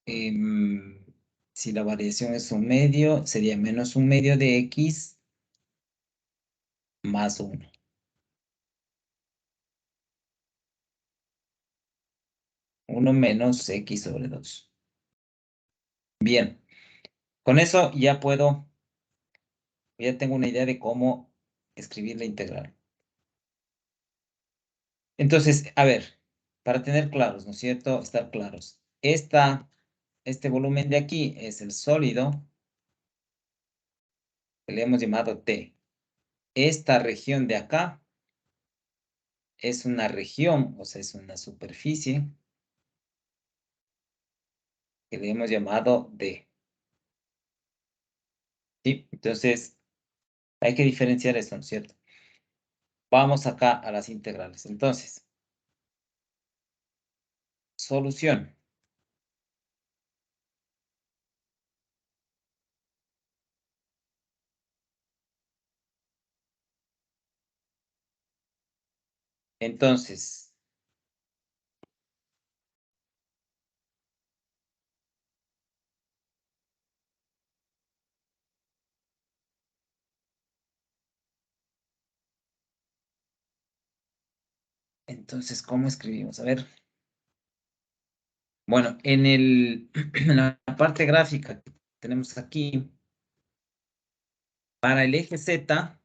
si la variación es un medio, sería menos un medio de X más 1. 1 menos X sobre 2. Bien, con eso ya tengo una idea de cómo escribir la integral. Entonces, a ver, para tener claros, ¿no es cierto? Estar claros. Este volumen de aquí es el sólido, que le hemos llamado T. Esta región de acá es una región, o sea, es una superficie, que le hemos llamado D. ¿Sí? Entonces, hay que diferenciar eso, ¿no es cierto? Vamos acá a las integrales. Entonces, solución. Entonces, ¿cómo escribimos? A ver. Bueno, en la parte gráfica que tenemos aquí, para el eje Z,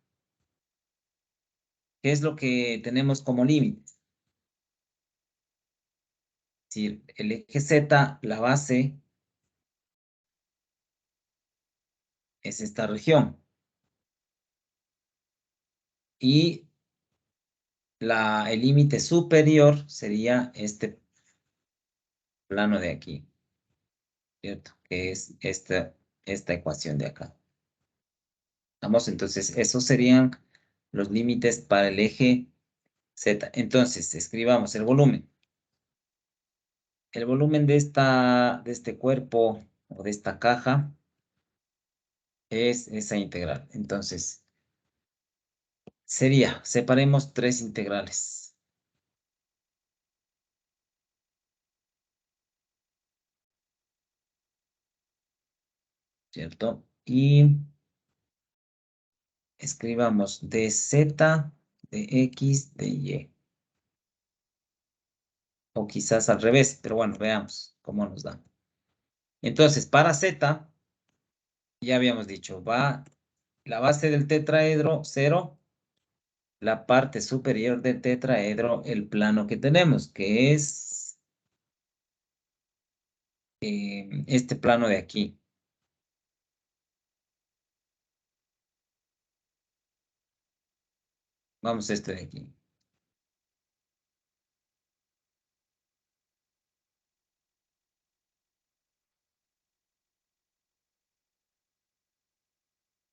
¿qué es lo que tenemos como límite? Es decir, el eje Z, la base, es esta región. Y el límite superior sería este plano de aquí, ¿cierto? Que es esta ecuación de acá. Vamos, entonces, esos serían los límites para el eje Z. Entonces, escribamos el volumen. El volumen de este cuerpo o de esta caja es esa integral. Entonces, separemos tres integrales, ¿cierto? Y escribamos dz, de x, de y. O quizás al revés, pero bueno, veamos cómo nos da. Entonces, para z, ya habíamos dicho, va la base del tetraedro 0, la parte superior del tetraedro el plano que tenemos, que es este plano de aquí. Vamos a este de aquí.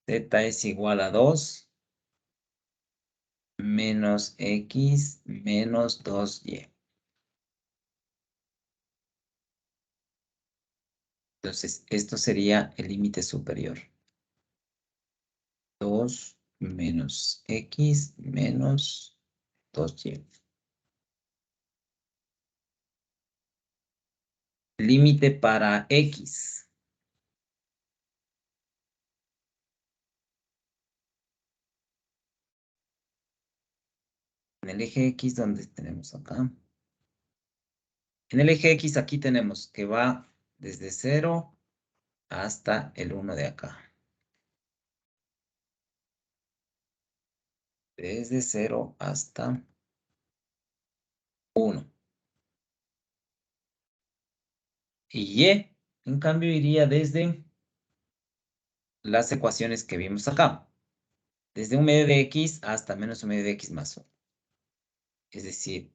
Z es igual a 2 menos X menos 2Y. Entonces, esto sería el límite superior. 2 menos X menos 2Y. Límite para X. En el eje X, ¿dónde tenemos acá? En el eje X aquí tenemos que va desde 0 hasta el 1 de acá. Desde 0 hasta 1. Y Y, en cambio, iría desde las ecuaciones que vimos acá. Desde un medio de X hasta menos un medio de X más 1. Es decir,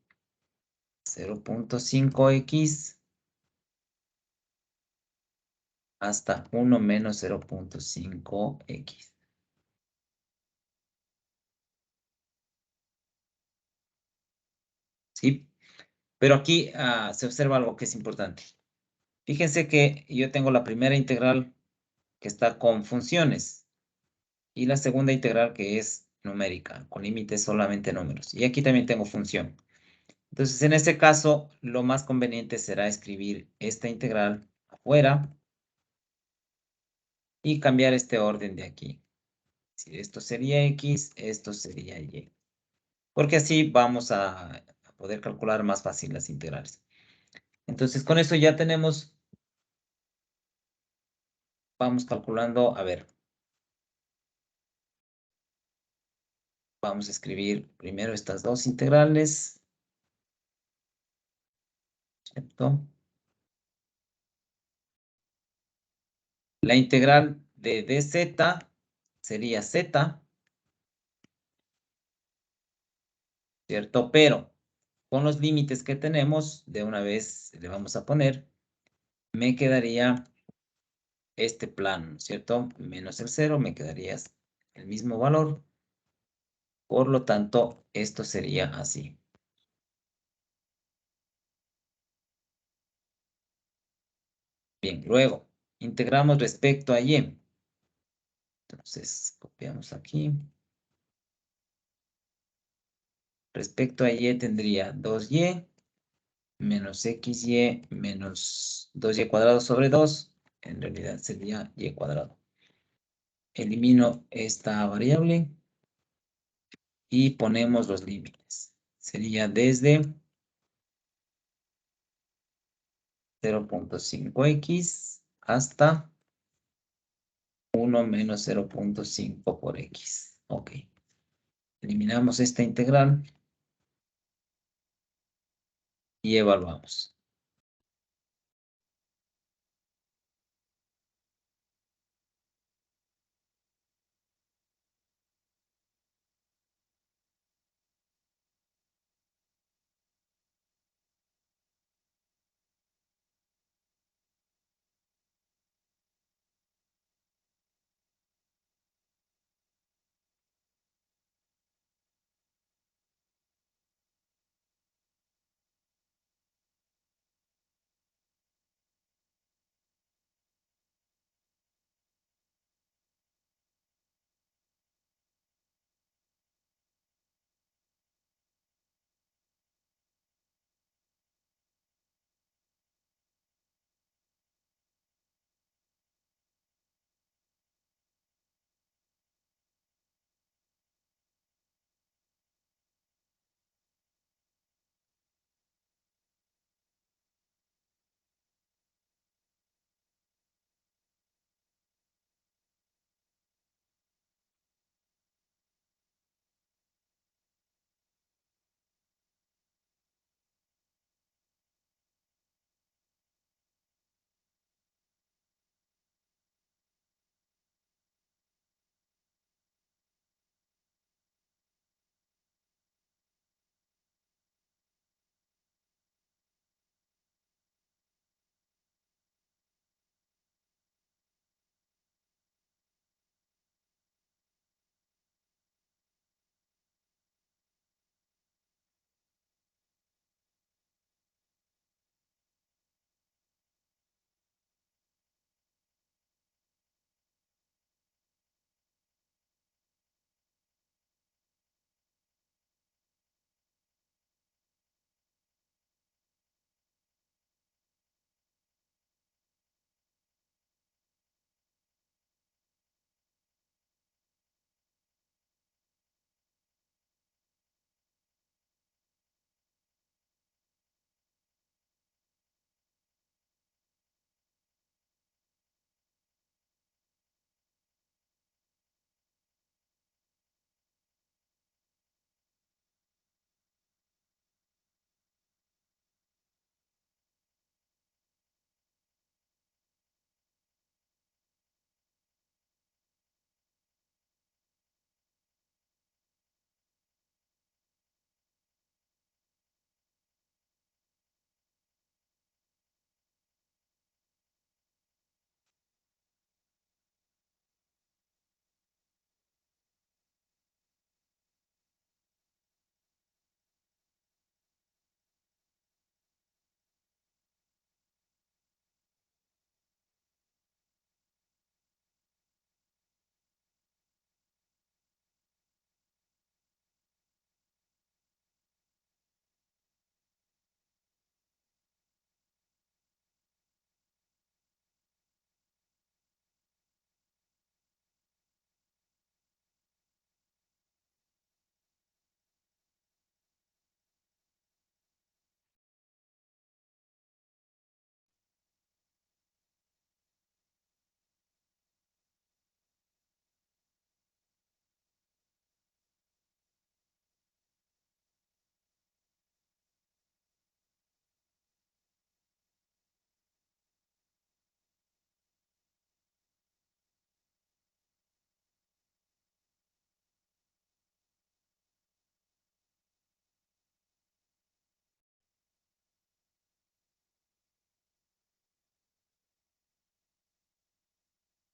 0.5X hasta 1 menos 0.5X. ¿Sí? Pero aquí se observa algo que es importante. Fíjense que yo tengo la primera integral que está con funciones y la segunda integral que es numérica, con límites solamente números. Y aquí también tengo función. Entonces, en este caso, lo más conveniente será escribir esta integral afuera y cambiar este orden de aquí. Si esto sería X, esto sería Y. Porque así vamos a poder calcular más fácil las integrales. Entonces, con eso ya tenemos, vamos calculando, a ver, vamos a escribir primero estas dos integrales, ¿cierto? La integral de dz sería z, ¿cierto? Pero con los límites que tenemos, de una vez le vamos a poner, me quedaría este plano, ¿cierto? Menos el 0, me quedaría el mismo valor. Por lo tanto, esto sería así. Bien, luego, integramos respecto a y. Entonces, copiamos aquí. Respecto a y tendría 2y menos xy menos 2y cuadrado sobre 2. En realidad sería y cuadrado. Elimino esta variable y ponemos los límites. Sería desde 0.5x hasta 1 menos 0.5 por x. Ok. Eliminamos esta integral y evaluamos.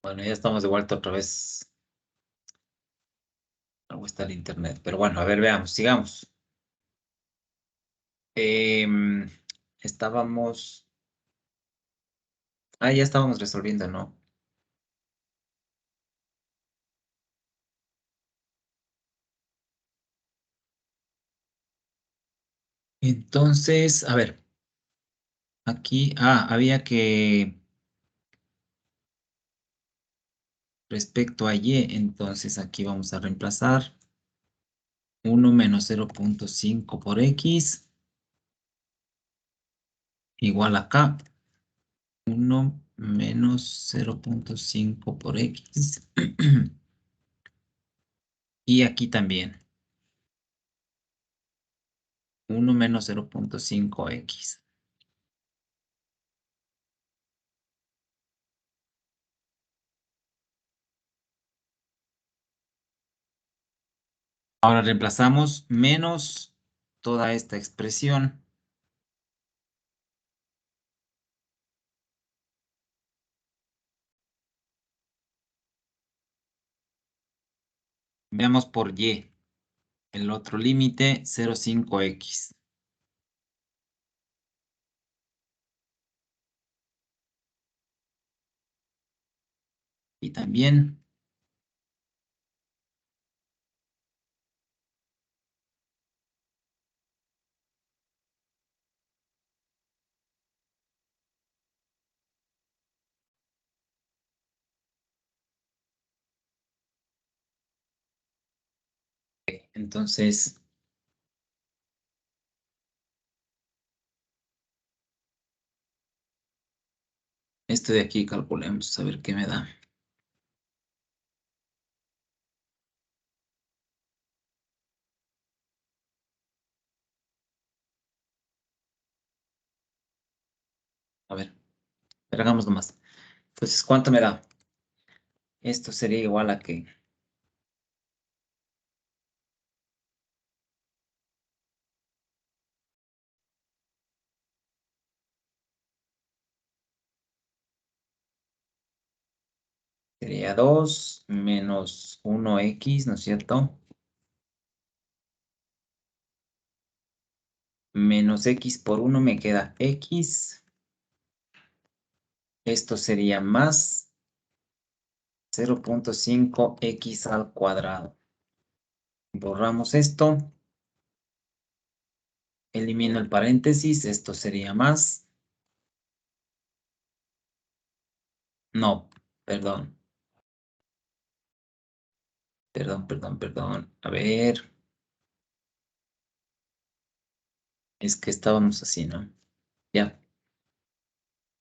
Bueno, ya estamos de vuelta otra vez. Algo está el internet. Pero bueno, a ver, veamos, sigamos. Em, estábamos. Ah, ya estábamos resolviendo, ¿no? Entonces, a ver, aquí, había que, respecto a Y, entonces aquí vamos a reemplazar 1 - 0,5 por X, igual acá, 1 - 0,5 por X. Y aquí también, 1 - 0,5 X. Ahora reemplazamos menos toda esta expresión. Veamos por Y. El otro límite, 0,5X. Y también, entonces, esto de aquí calculemos, a ver qué me da. A ver, pero hagamos nomás. Entonces, ¿cuánto me da? Esto sería igual a que sería 2 menos 1X, ¿no es cierto? Menos X por 1 me queda X. Esto sería más 0,5X al cuadrado. Borramos esto. Elimino el paréntesis. Esto sería más. No, perdón. Perdón. A ver, es que estábamos así, ¿no? Ya.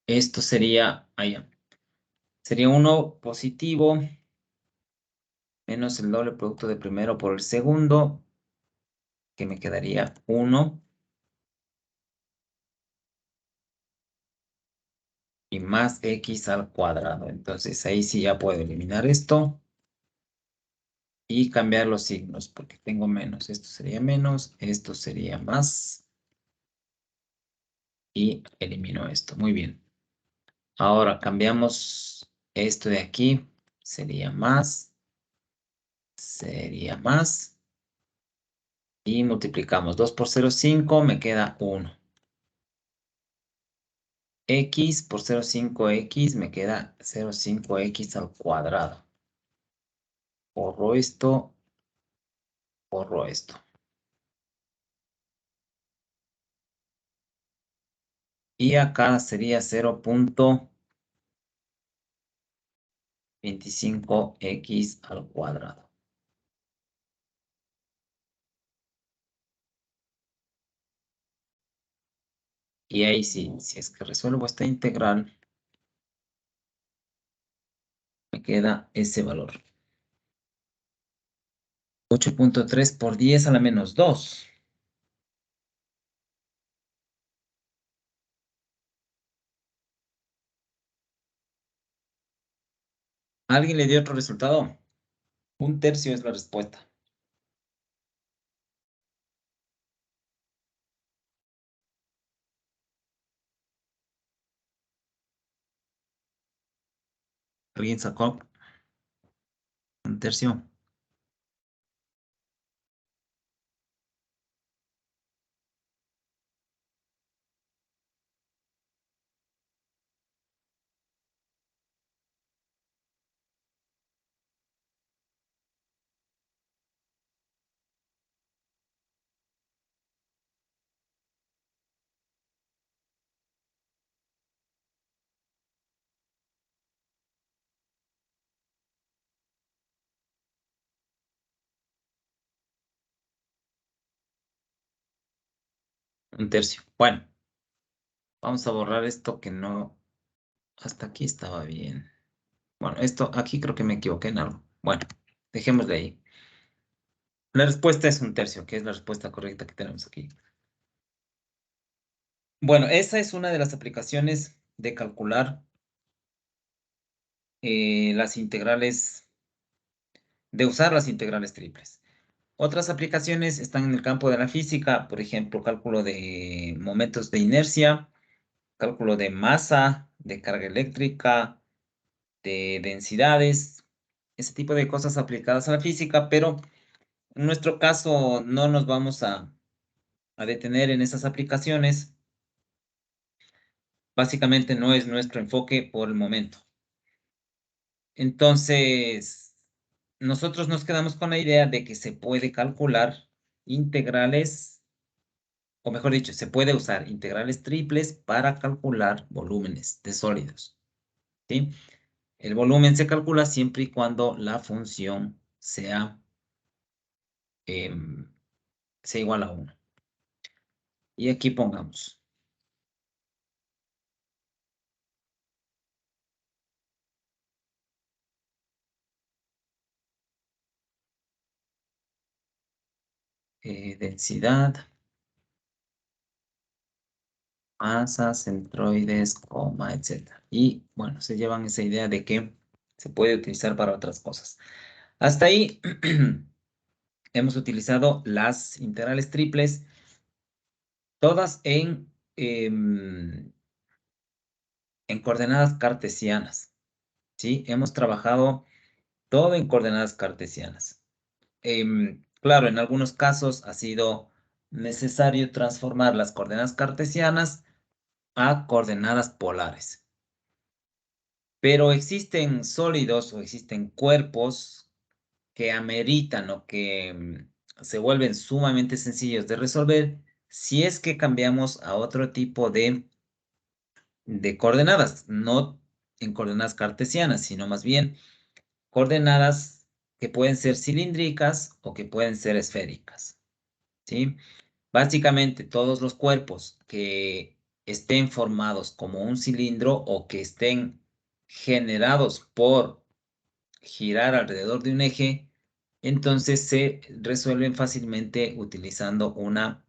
Esto sería, ya. Sería uno positivo menos el doble producto de primero por el segundo, que me quedaría 1 y más X al cuadrado. Entonces ahí sí ya puedo eliminar esto y cambiar los signos porque tengo menos. Esto sería menos, esto sería más y elimino esto. Muy bien. Ahora cambiamos esto de aquí. Sería más. Y multiplicamos 2 por 0,5, me queda 1. X por 0,5X me queda 0,5X al cuadrado. Borro esto, borro esto. Y acá sería 0,25X al cuadrado. Y ahí sí, si es que resuelvo esta integral, me queda ese valor. 8,3 por 10 a la menos 2. ¿Alguien le dio otro resultado? 1/3 es la respuesta. ¿Alguien sacó un tercio? Un tercio. Bueno, vamos a borrar esto que no. Hasta aquí estaba bien. Bueno, esto aquí creo que me equivoqué en algo. Bueno, dejémosle ahí. La respuesta es un tercio, que es la respuesta correcta que tenemos aquí. Bueno, esa es una de las aplicaciones de calcular las integrales, de usar las integrales triples. Otras aplicaciones están en el campo de la física, por ejemplo, cálculo de momentos de inercia, cálculo de masa, de carga eléctrica, de densidades, ese tipo de cosas aplicadas a la física, pero en nuestro caso no nos vamos a detener en esas aplicaciones. Básicamente no es nuestro enfoque por el momento. Entonces, nosotros nos quedamos con la idea de que se puede calcular integrales, o mejor dicho, se puede usar integrales triples para calcular volúmenes de sólidos, ¿sí? El volumen se calcula siempre y cuando la función em, sea igual a 1. Y aquí pongamos densidad, masa, centroides, coma, etcétera. Y bueno, se llevan esa idea de que se puede utilizar para otras cosas. Hasta ahí hemos utilizado las integrales triples, todas en coordenadas cartesianas, ¿sí? Hemos trabajado todo en coordenadas cartesianas. Claro, en algunos casos ha sido necesario transformar las coordenadas cartesianas a coordenadas polares. Pero existen sólidos o existen cuerpos que ameritan o que se vuelven sumamente sencillos de resolver si es que cambiamos a otro tipo de coordenadas, no en coordenadas cartesianas, sino más bien coordenadas que pueden ser cilíndricas o que pueden ser esféricas, ¿sí? Básicamente todos los cuerpos que estén formados como un cilindro o que estén generados por girar alrededor de un eje, entonces se resuelven fácilmente utilizando una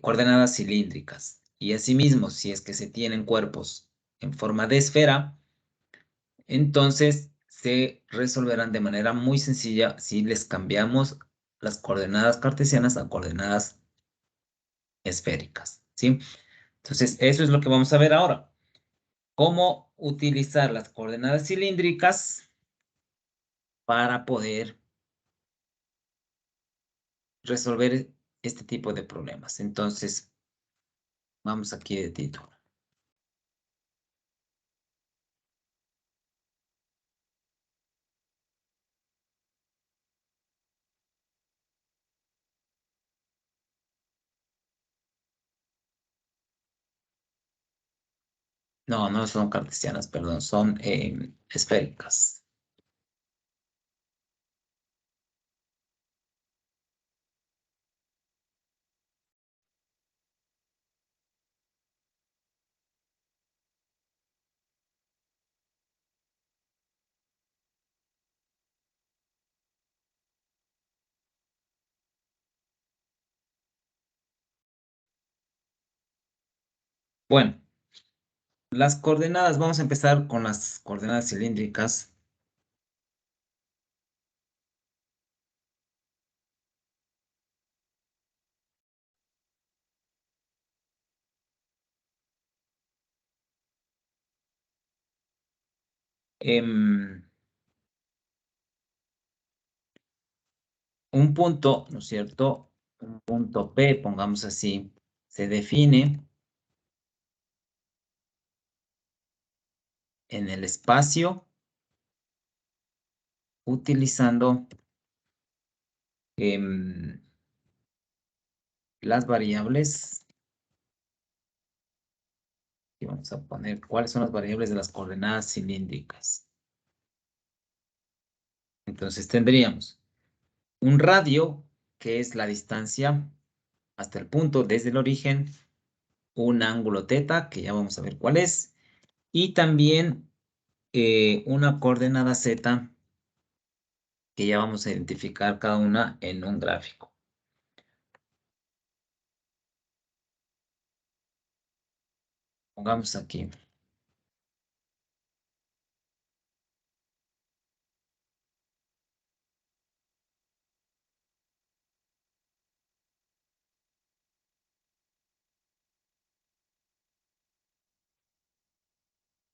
coordenadas cilíndricas. Y asimismo, si es que se tienen cuerpos en forma de esfera, entonces se resolverán de manera muy sencilla si les cambiamos las coordenadas cartesianas a coordenadas esféricas, ¿sí? Entonces, eso es lo que vamos a ver ahora. Cómo utilizar las coordenadas cilíndricas para poder resolver este tipo de problemas. Entonces, vamos aquí de título. No, no son cartesianas, perdón, son esféricas. Bueno, las coordenadas, vamos a empezar con las coordenadas cilíndricas. Em, un punto, ¿no es cierto? Un punto P, pongamos así, se define en el espacio utilizando las variables, y vamos a poner cuáles son las variables de las coordenadas cilíndricas. Entonces tendríamos un radio, que es la distancia hasta el punto desde el origen, un ángulo teta, que ya vamos a ver cuál es, y también una coordenada z, que ya vamos a identificar cada una en un gráfico. Pongamos aquí.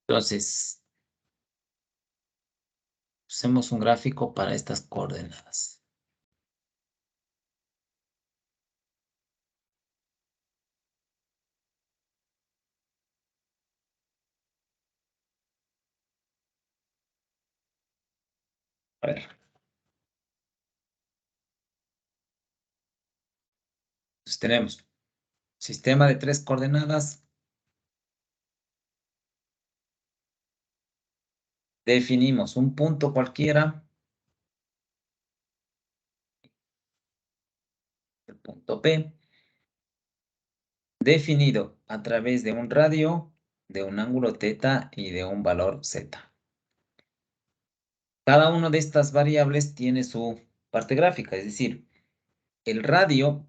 Entonces, usemos un gráfico para estas coordenadas. A ver, entonces tenemos sistema de 3 coordenadas. Definimos un punto cualquiera, el punto P, definido a través de un radio, de un ángulo teta y de un valor z. Cada una de estas variables tiene su parte gráfica, es decir, el radio,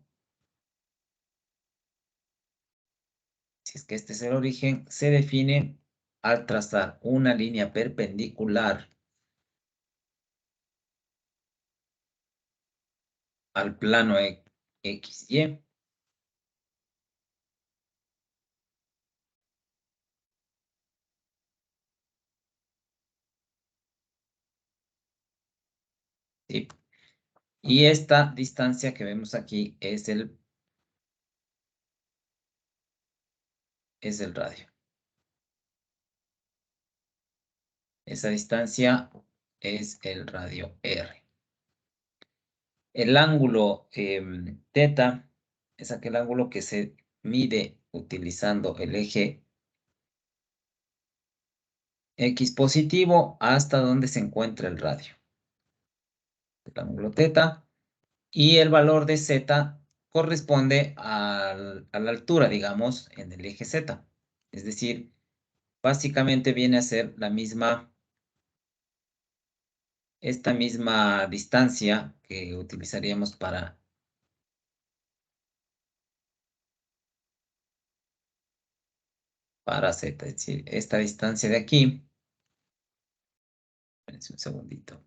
si es que este es el origen, se define al trazar una línea perpendicular al plano XY. ¿Sí? Y esta distancia que vemos aquí es el radio. Esa distancia es el radio R. El ángulo teta es aquel ángulo que se mide utilizando el eje X positivo hasta donde se encuentra el radio. El ángulo teta. Y el valor de z corresponde a la altura, digamos, en el eje z. Es decir, básicamente viene a ser esta misma distancia que utilizaríamos para z. Es decir, esta distancia de aquí, espérense un segundito,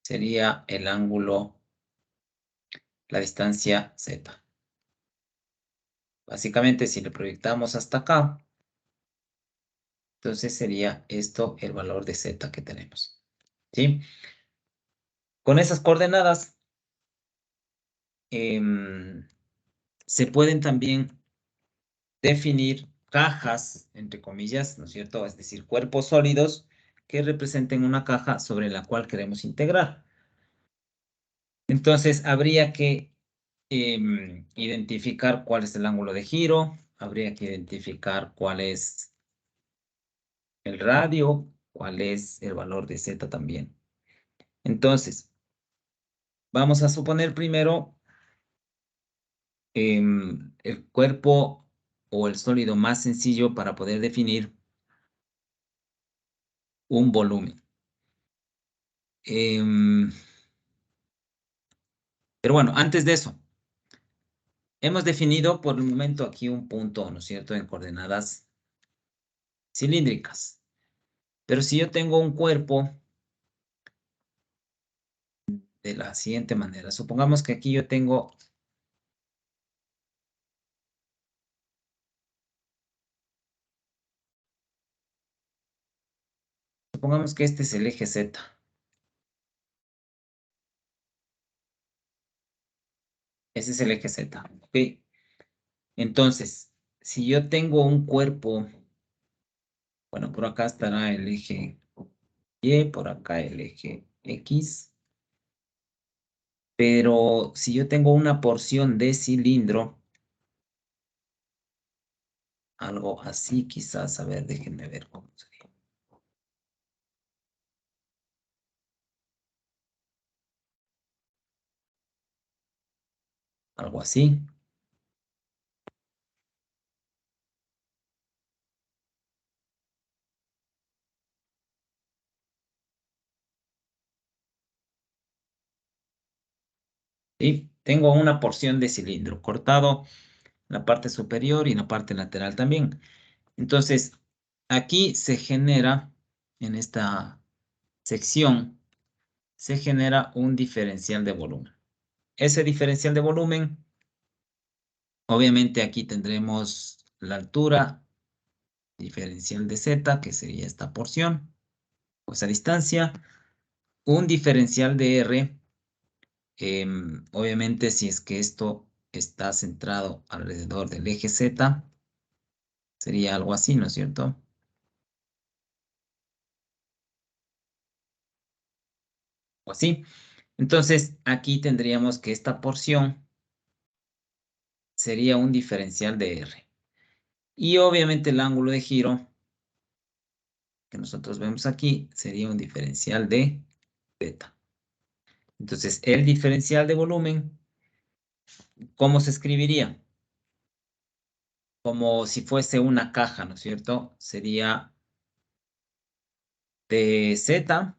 sería el ángulo, la distancia z. Básicamente, si le proyectamos hasta acá, entonces sería esto el valor de z que tenemos. ¿Sí? Con esas coordenadas se pueden también definir cajas, entre comillas, ¿no es cierto? Es decir, cuerpos sólidos que representen una caja sobre la cual queremos integrar. Entonces, habría que identificar cuál es el ángulo de giro, habría que identificar cuál es el radio, cuál es el valor de z también. Entonces, vamos a suponer primero el cuerpo o el sólido más sencillo para poder definir un volumen. Pero bueno, antes de eso, hemos definido por el momento aquí un punto, ¿no es cierto?, en coordenadas cilíndricas. Pero si yo tengo un cuerpo de la siguiente manera, supongamos que aquí yo tengo, supongamos que este es el eje Z. Ese es el eje Z, ¿ok? Entonces, si yo tengo un cuerpo, bueno, por acá estará el eje Y, por acá el eje X, pero si yo tengo una porción de cilindro, algo así quizás, a ver, déjenme ver cómo sería. Algo así. ¿Sí? Tengo una porción de cilindro cortado en la parte superior y en la parte lateral también. Entonces, aquí se genera, en esta sección, se genera un diferencial de volumen. Ese diferencial de volumen, obviamente aquí tendremos la altura, diferencial de Z, que sería esta porción, o esa distancia, un diferencial de R, obviamente si es que esto está centrado alrededor del eje Z, sería algo así, ¿no es cierto? O así. Entonces, aquí tendríamos que esta porción sería un diferencial de R. Y obviamente el ángulo de giro que nosotros vemos aquí sería un diferencial de beta. Entonces, el diferencial de volumen, ¿cómo se escribiría? Como si fuese una caja, ¿no es cierto? Sería dz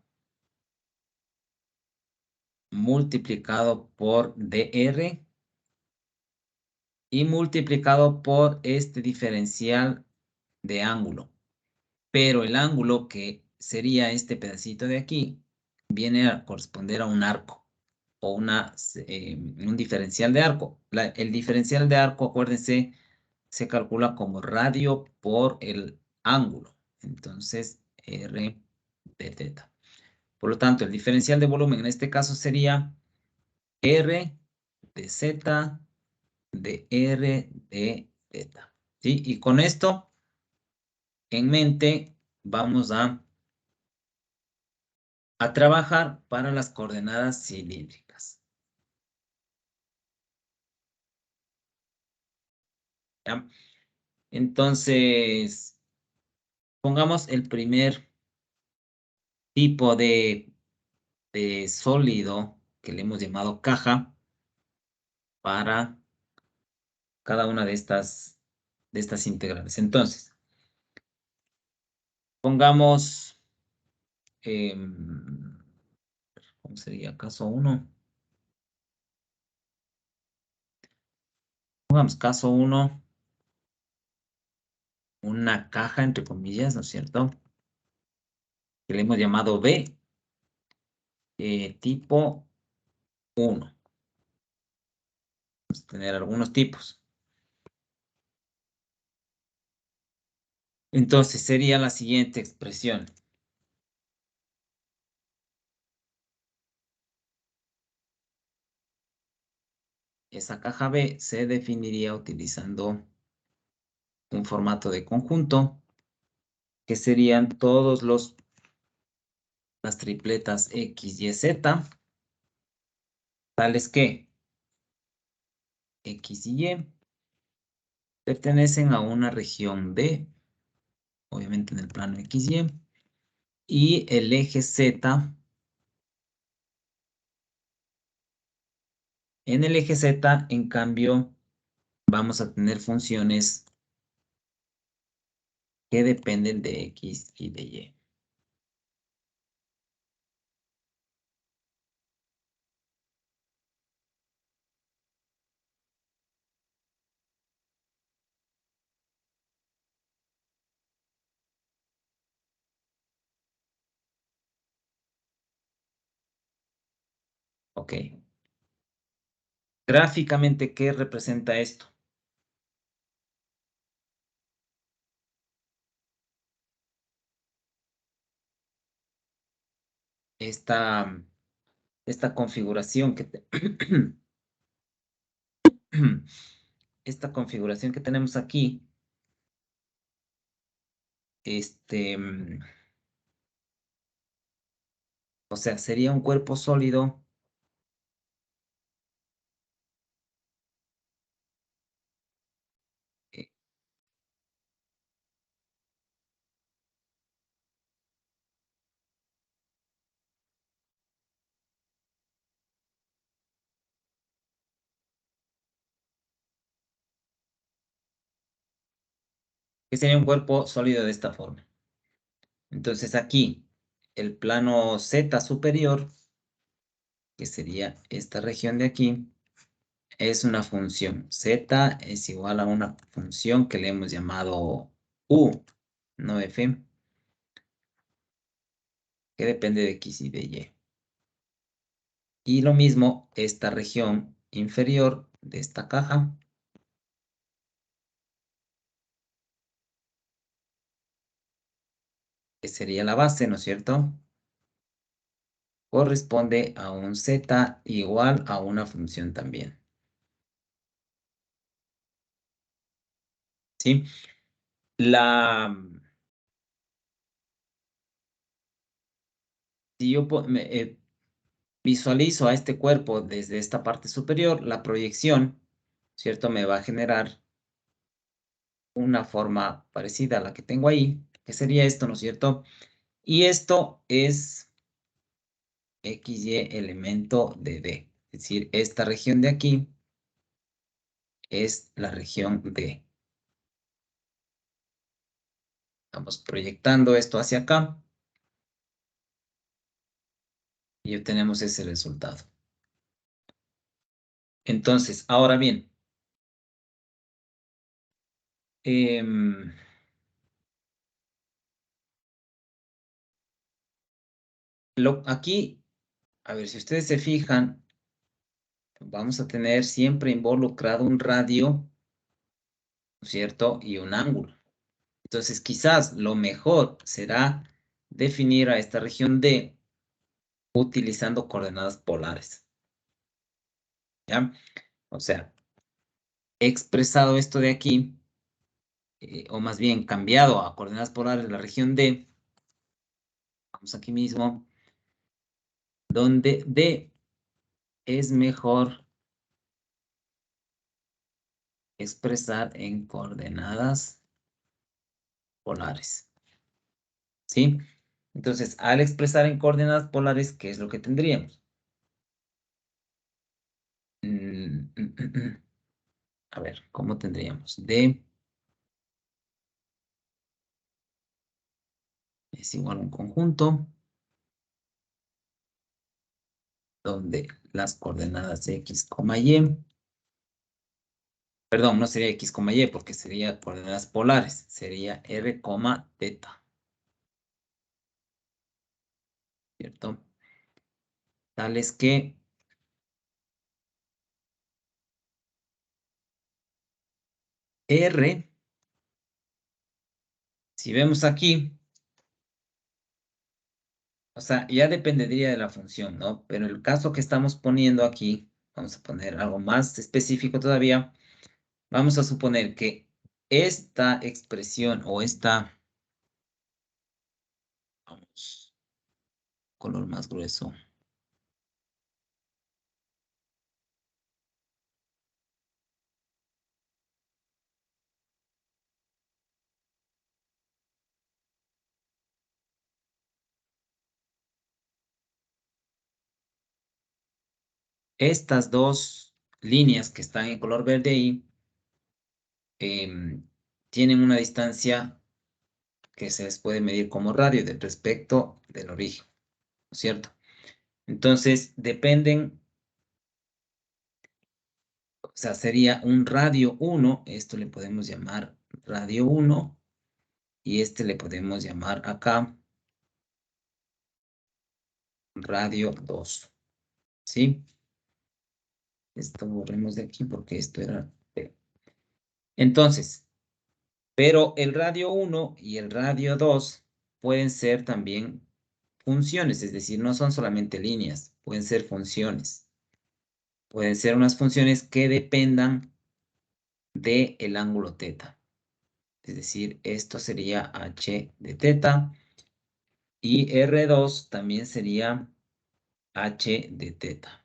multiplicado por dr y multiplicado por este diferencial de ángulo. Pero el ángulo que sería este pedacito de aquí viene a corresponder a un arco o un diferencial de arco. El diferencial de arco, acuérdense, se calcula como radio por el ángulo. Entonces, R de teta. Por lo tanto, el diferencial de volumen en este caso sería R de Z de R de teta. ¿Sí? Y con esto en mente vamos a trabajar para las coordenadas cilíndricas. ¿Ya? Entonces, pongamos el primer tipo de sólido que le hemos llamado caja para cada una de estas integrales. Entonces, pongamos, ¿cómo sería? Caso 1. Pongamos caso 1, una caja, entre comillas, ¿no es cierto? Que le hemos llamado B, tipo 1. Vamos a tener algunos tipos. Entonces, sería la siguiente expresión. Esa caja B se definiría utilizando un formato de conjunto, que serían las tripletas X, Y, Z, tales que X y Y pertenecen a una región D, obviamente en el plano X, y el eje Z, en el eje Z, en cambio, vamos a tener funciones que dependen de X y de Y. Ok. Gráficamente, ¿qué representa esto? Esta, esta configuración que esta configuración que tenemos aquí, o sea, sería un cuerpo sólido. eh, que sería un cuerpo sólido de esta forma. Entonces aquí, el plano Z superior, que sería esta región de aquí, es una función. Z es igual a una función que le hemos llamado U, no F, que depende de X y de Y. Y lo mismo, esta región inferior de esta caja, que sería la base, ¿no es cierto? Corresponde a un Z igual a una función también. ¿Sí? La, si yo visualizo a este cuerpo desde esta parte superior, la proyección, ¿cierto? Me va a generar una forma parecida a la que tengo ahí, que sería esto, ¿no es cierto? Y esto es XY elemento de D. Es decir, esta región de aquí es la región D. Estamos proyectando esto hacia acá y obtenemos ese resultado. Entonces, ahora bien, aquí, a ver, si ustedes se fijan, vamos a tener siempre involucrado un radio, ¿no es cierto? Y un ángulo. Entonces, quizás lo mejor será definir a esta región D utilizando coordenadas polares. ¿Ya? O sea, he expresado esto de aquí, o más bien cambiado a coordenadas polares la región D. Vamos aquí mismo, donde D es mejor expresar en coordenadas polares. ¿Sí? Entonces, al expresar en coordenadas polares, ¿qué es lo que tendríamos? A ver, ¿cómo tendríamos? D es igual a un conjunto donde las coordenadas X, Y, perdón, no sería X, Y, porque sería coordenadas polares, sería R, teta, ¿cierto? Tales que R, si vemos aquí, o sea, ya dependería de la función, ¿no? Pero el caso que estamos poniendo aquí, vamos a poner algo más específico todavía, vamos a suponer que esta expresión o esta, vamos, color más grueso, estas dos líneas que están en color verde ahí, tienen una distancia que se les puede medir como radio respecto del origen, ¿no es cierto? Entonces, dependen, o sea, sería un radio 1, esto le podemos llamar radio 1, y este le podemos llamar acá radio 2, ¿sí? Esto borremos de aquí porque esto era P. Entonces, pero el radio 1 y el radio 2 pueden ser también funciones, es decir, no son solamente líneas, pueden ser funciones. Pueden ser unas funciones que dependan del ángulo teta. Es decir, esto sería h de teta y R2 también sería h de teta.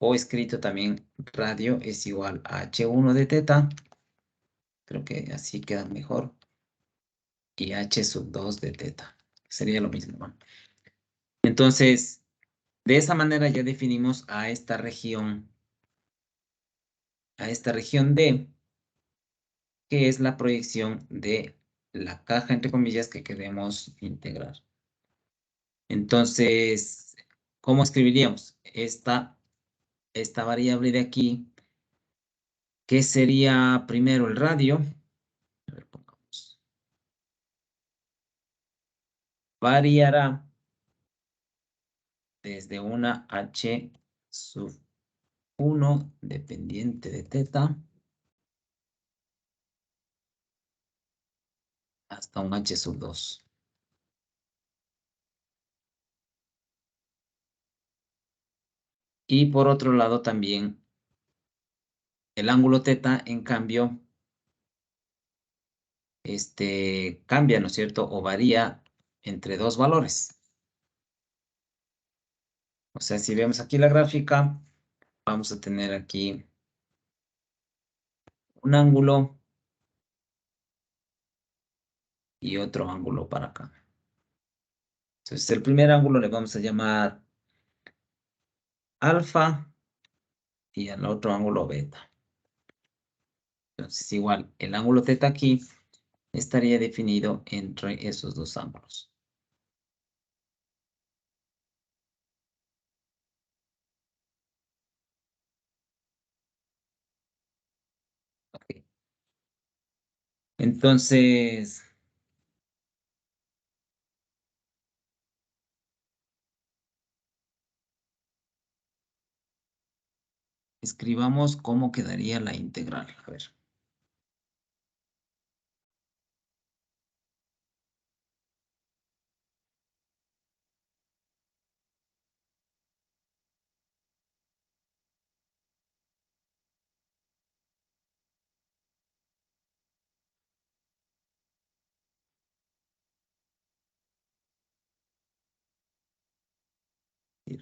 O escrito también radio es igual a h1 de teta. Creo que así queda mejor. Y h sub 2 de teta. Sería lo mismo, ¿no? Entonces, de esa manera ya definimos a esta región D, que es la proyección de la caja, entre comillas, que queremos integrar. Entonces, ¿cómo escribiríamos esta variable de aquí? ¿Qué sería primero el radio? A ver, pongamos. Variará desde una h sub 1 dependiente de teta hasta un h sub 2. Y por otro lado también el ángulo teta, en cambio, cambia, ¿no es cierto? O varía entre dos valores. O sea, si vemos aquí la gráfica, vamos a tener aquí un ángulo y otro ángulo para acá. Entonces, el primer ángulo le vamos a llamar alfa y al otro ángulo beta. Entonces, igual, el ángulo teta aquí estaría definido entre esos dos ángulos. Ok. Entonces, escribamos cómo quedaría la integral. A ver.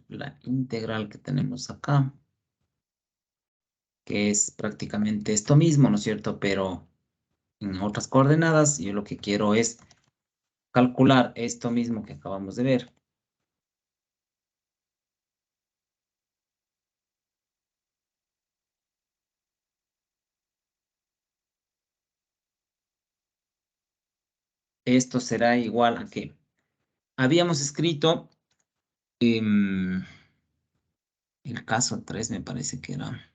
La integral que tenemos acá, que es prácticamente esto mismo, ¿no es cierto? Pero en otras coordenadas, yo lo que quiero es calcular esto mismo que acabamos de ver. Esto será igual a que habíamos escrito el caso 3, me parece que era.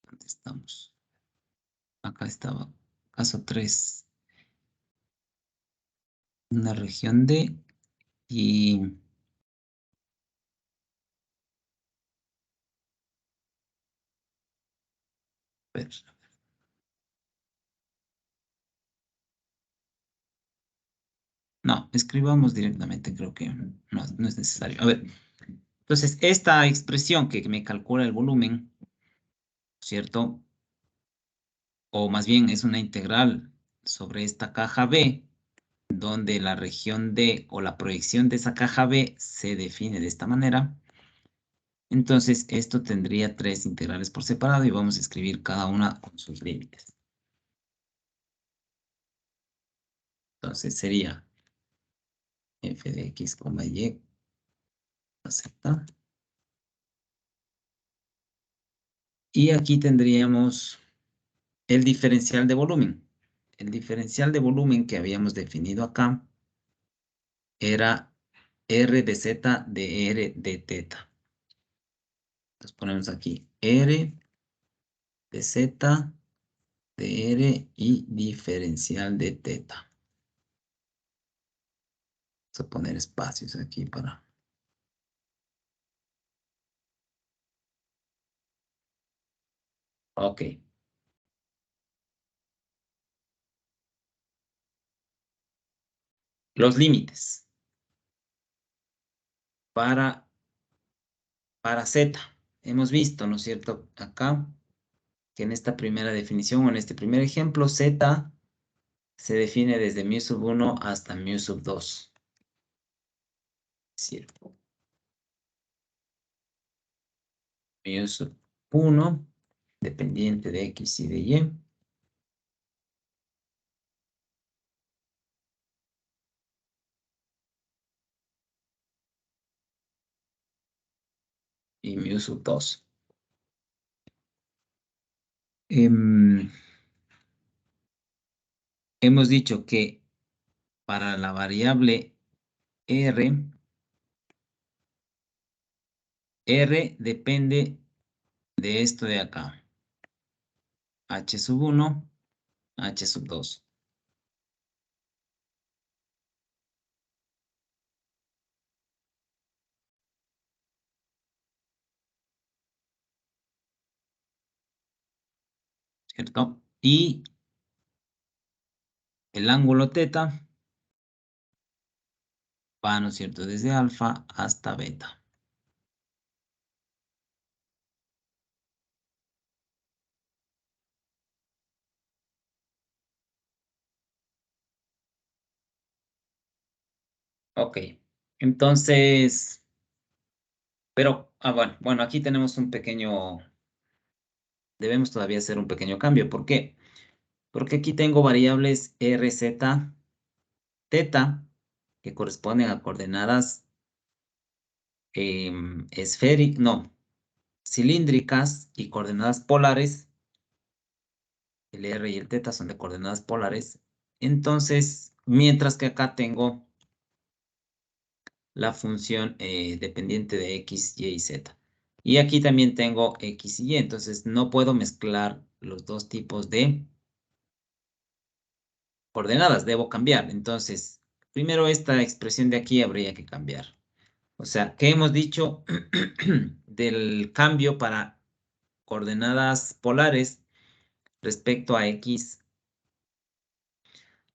¿Dónde estamos? Acá estaba. Caso 3, una región D y... a ver, no, escribamos directamente, creo que no es necesario. A ver, entonces esta expresión que me calcula el volumen, ¿cierto? O más bien es una integral sobre esta caja B, donde la región D o la proyección de esa caja B se define de esta manera. Entonces, esto tendría tres integrales por separado y vamos a escribir cada una con sus límites. Entonces, sería f de x, y, z. Y aquí tendríamos el diferencial de volumen. El diferencial de volumen que habíamos definido acá era r de z de r de teta. Entonces ponemos aquí r de z de r y diferencial de teta. Vamos a poner espacios aquí para... Ok. Los límites para, para Z. Hemos visto, ¿no es cierto? Acá, que en esta primera definición o en este primer ejemplo, Z se define desde mu sub 1 hasta mu sub 2. Es decir, mu sub 1, dependiente de X y de y mu sub 2. Hemos dicho que para la variable R depende de esto de acá. H sub 1, H sub 2. ¿Cierto? Y el ángulo teta va, ¿no es cierto?, desde alfa hasta beta. Ok, entonces, pero, bueno, aquí tenemos un pequeño, debemos todavía hacer un pequeño cambio. ¿Por qué? Porque aquí tengo variables R, Z, teta, que corresponden a coordenadas esféricas, no, cilíndricas y coordenadas polares. El R y el teta son de coordenadas polares. Entonces, mientras que acá tengo la función dependiente de X, Y y Z. Y aquí también tengo X y Y, entonces no puedo mezclar los dos tipos de coordenadas, debo cambiar. Entonces, primero esta expresión de aquí habría que cambiar. O sea, ¿qué hemos dicho del cambio para coordenadas polares respecto a X,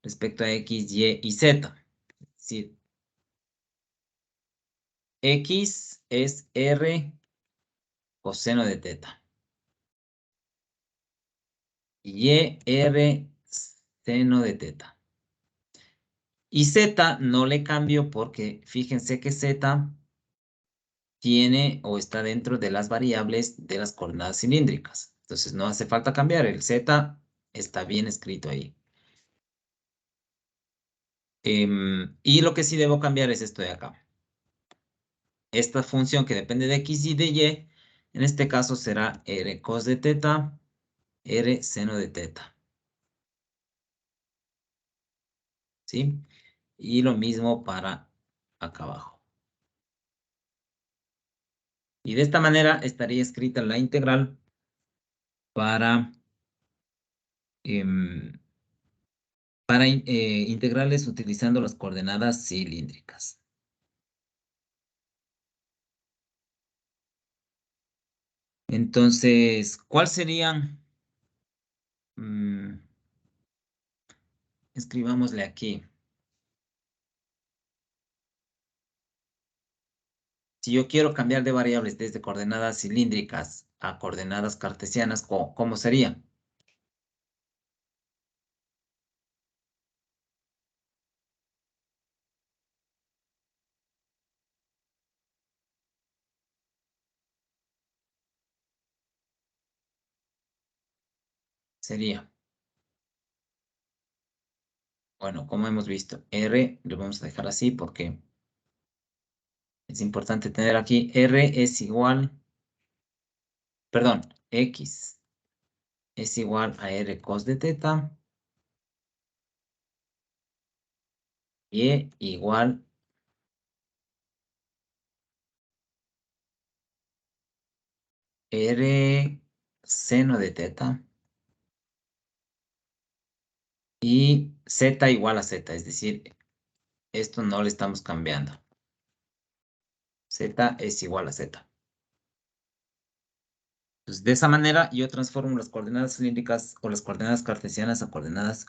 Y y Z? Sí, X es R coseno de teta. Y R seno de teta. Y Z no le cambio porque fíjense que Z tiene o está dentro de las variables de las coordenadas cilíndricas. Entonces no hace falta cambiar. El Z está bien escrito ahí. Y lo que sí debo cambiar es esto de acá. Esta función que depende de X y de Y, en este caso será R cos de teta, R seno de teta. ¿Sí? Y lo mismo para acá abajo. Y de esta manera estaría escrita la integral para, integrales utilizando las coordenadas cilíndricas. Entonces, ¿cuál serían? Escribámosle aquí. Si yo quiero cambiar de variables desde coordenadas cilíndricas a coordenadas cartesianas, ¿cómo sería? Sería, bueno, como hemos visto, R lo vamos a dejar así porque es importante tener aquí R es igual, perdón, X es igual a R cos de teta y igual R seno de teta y Z igual a Z, es decir, esto no le estamos cambiando. Z es igual a Z. Entonces, de esa manera yo transformo las coordenadas cilíndricas o las coordenadas cartesianas a coordenadas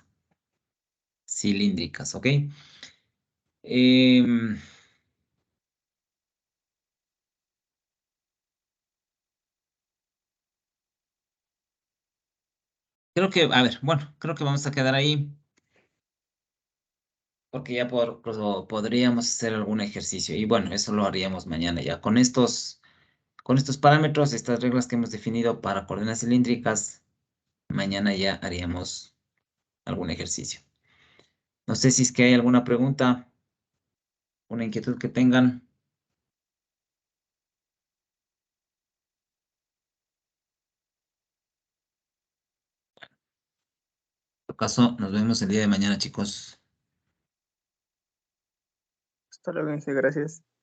cilíndricas, ¿ok? Em, creo que, a ver, bueno, creo que vamos a quedar ahí porque ya podríamos hacer algún ejercicio y bueno, eso lo haríamos mañana ya. Con estos parámetros, estas reglas que hemos definido para coordenadas cilíndricas, mañana ya haríamos algún ejercicio. No sé si es que hay alguna pregunta, una inquietud que tengan. En todo caso, nos vemos el día de mañana, chicos. Hasta luego, Inge, gracias.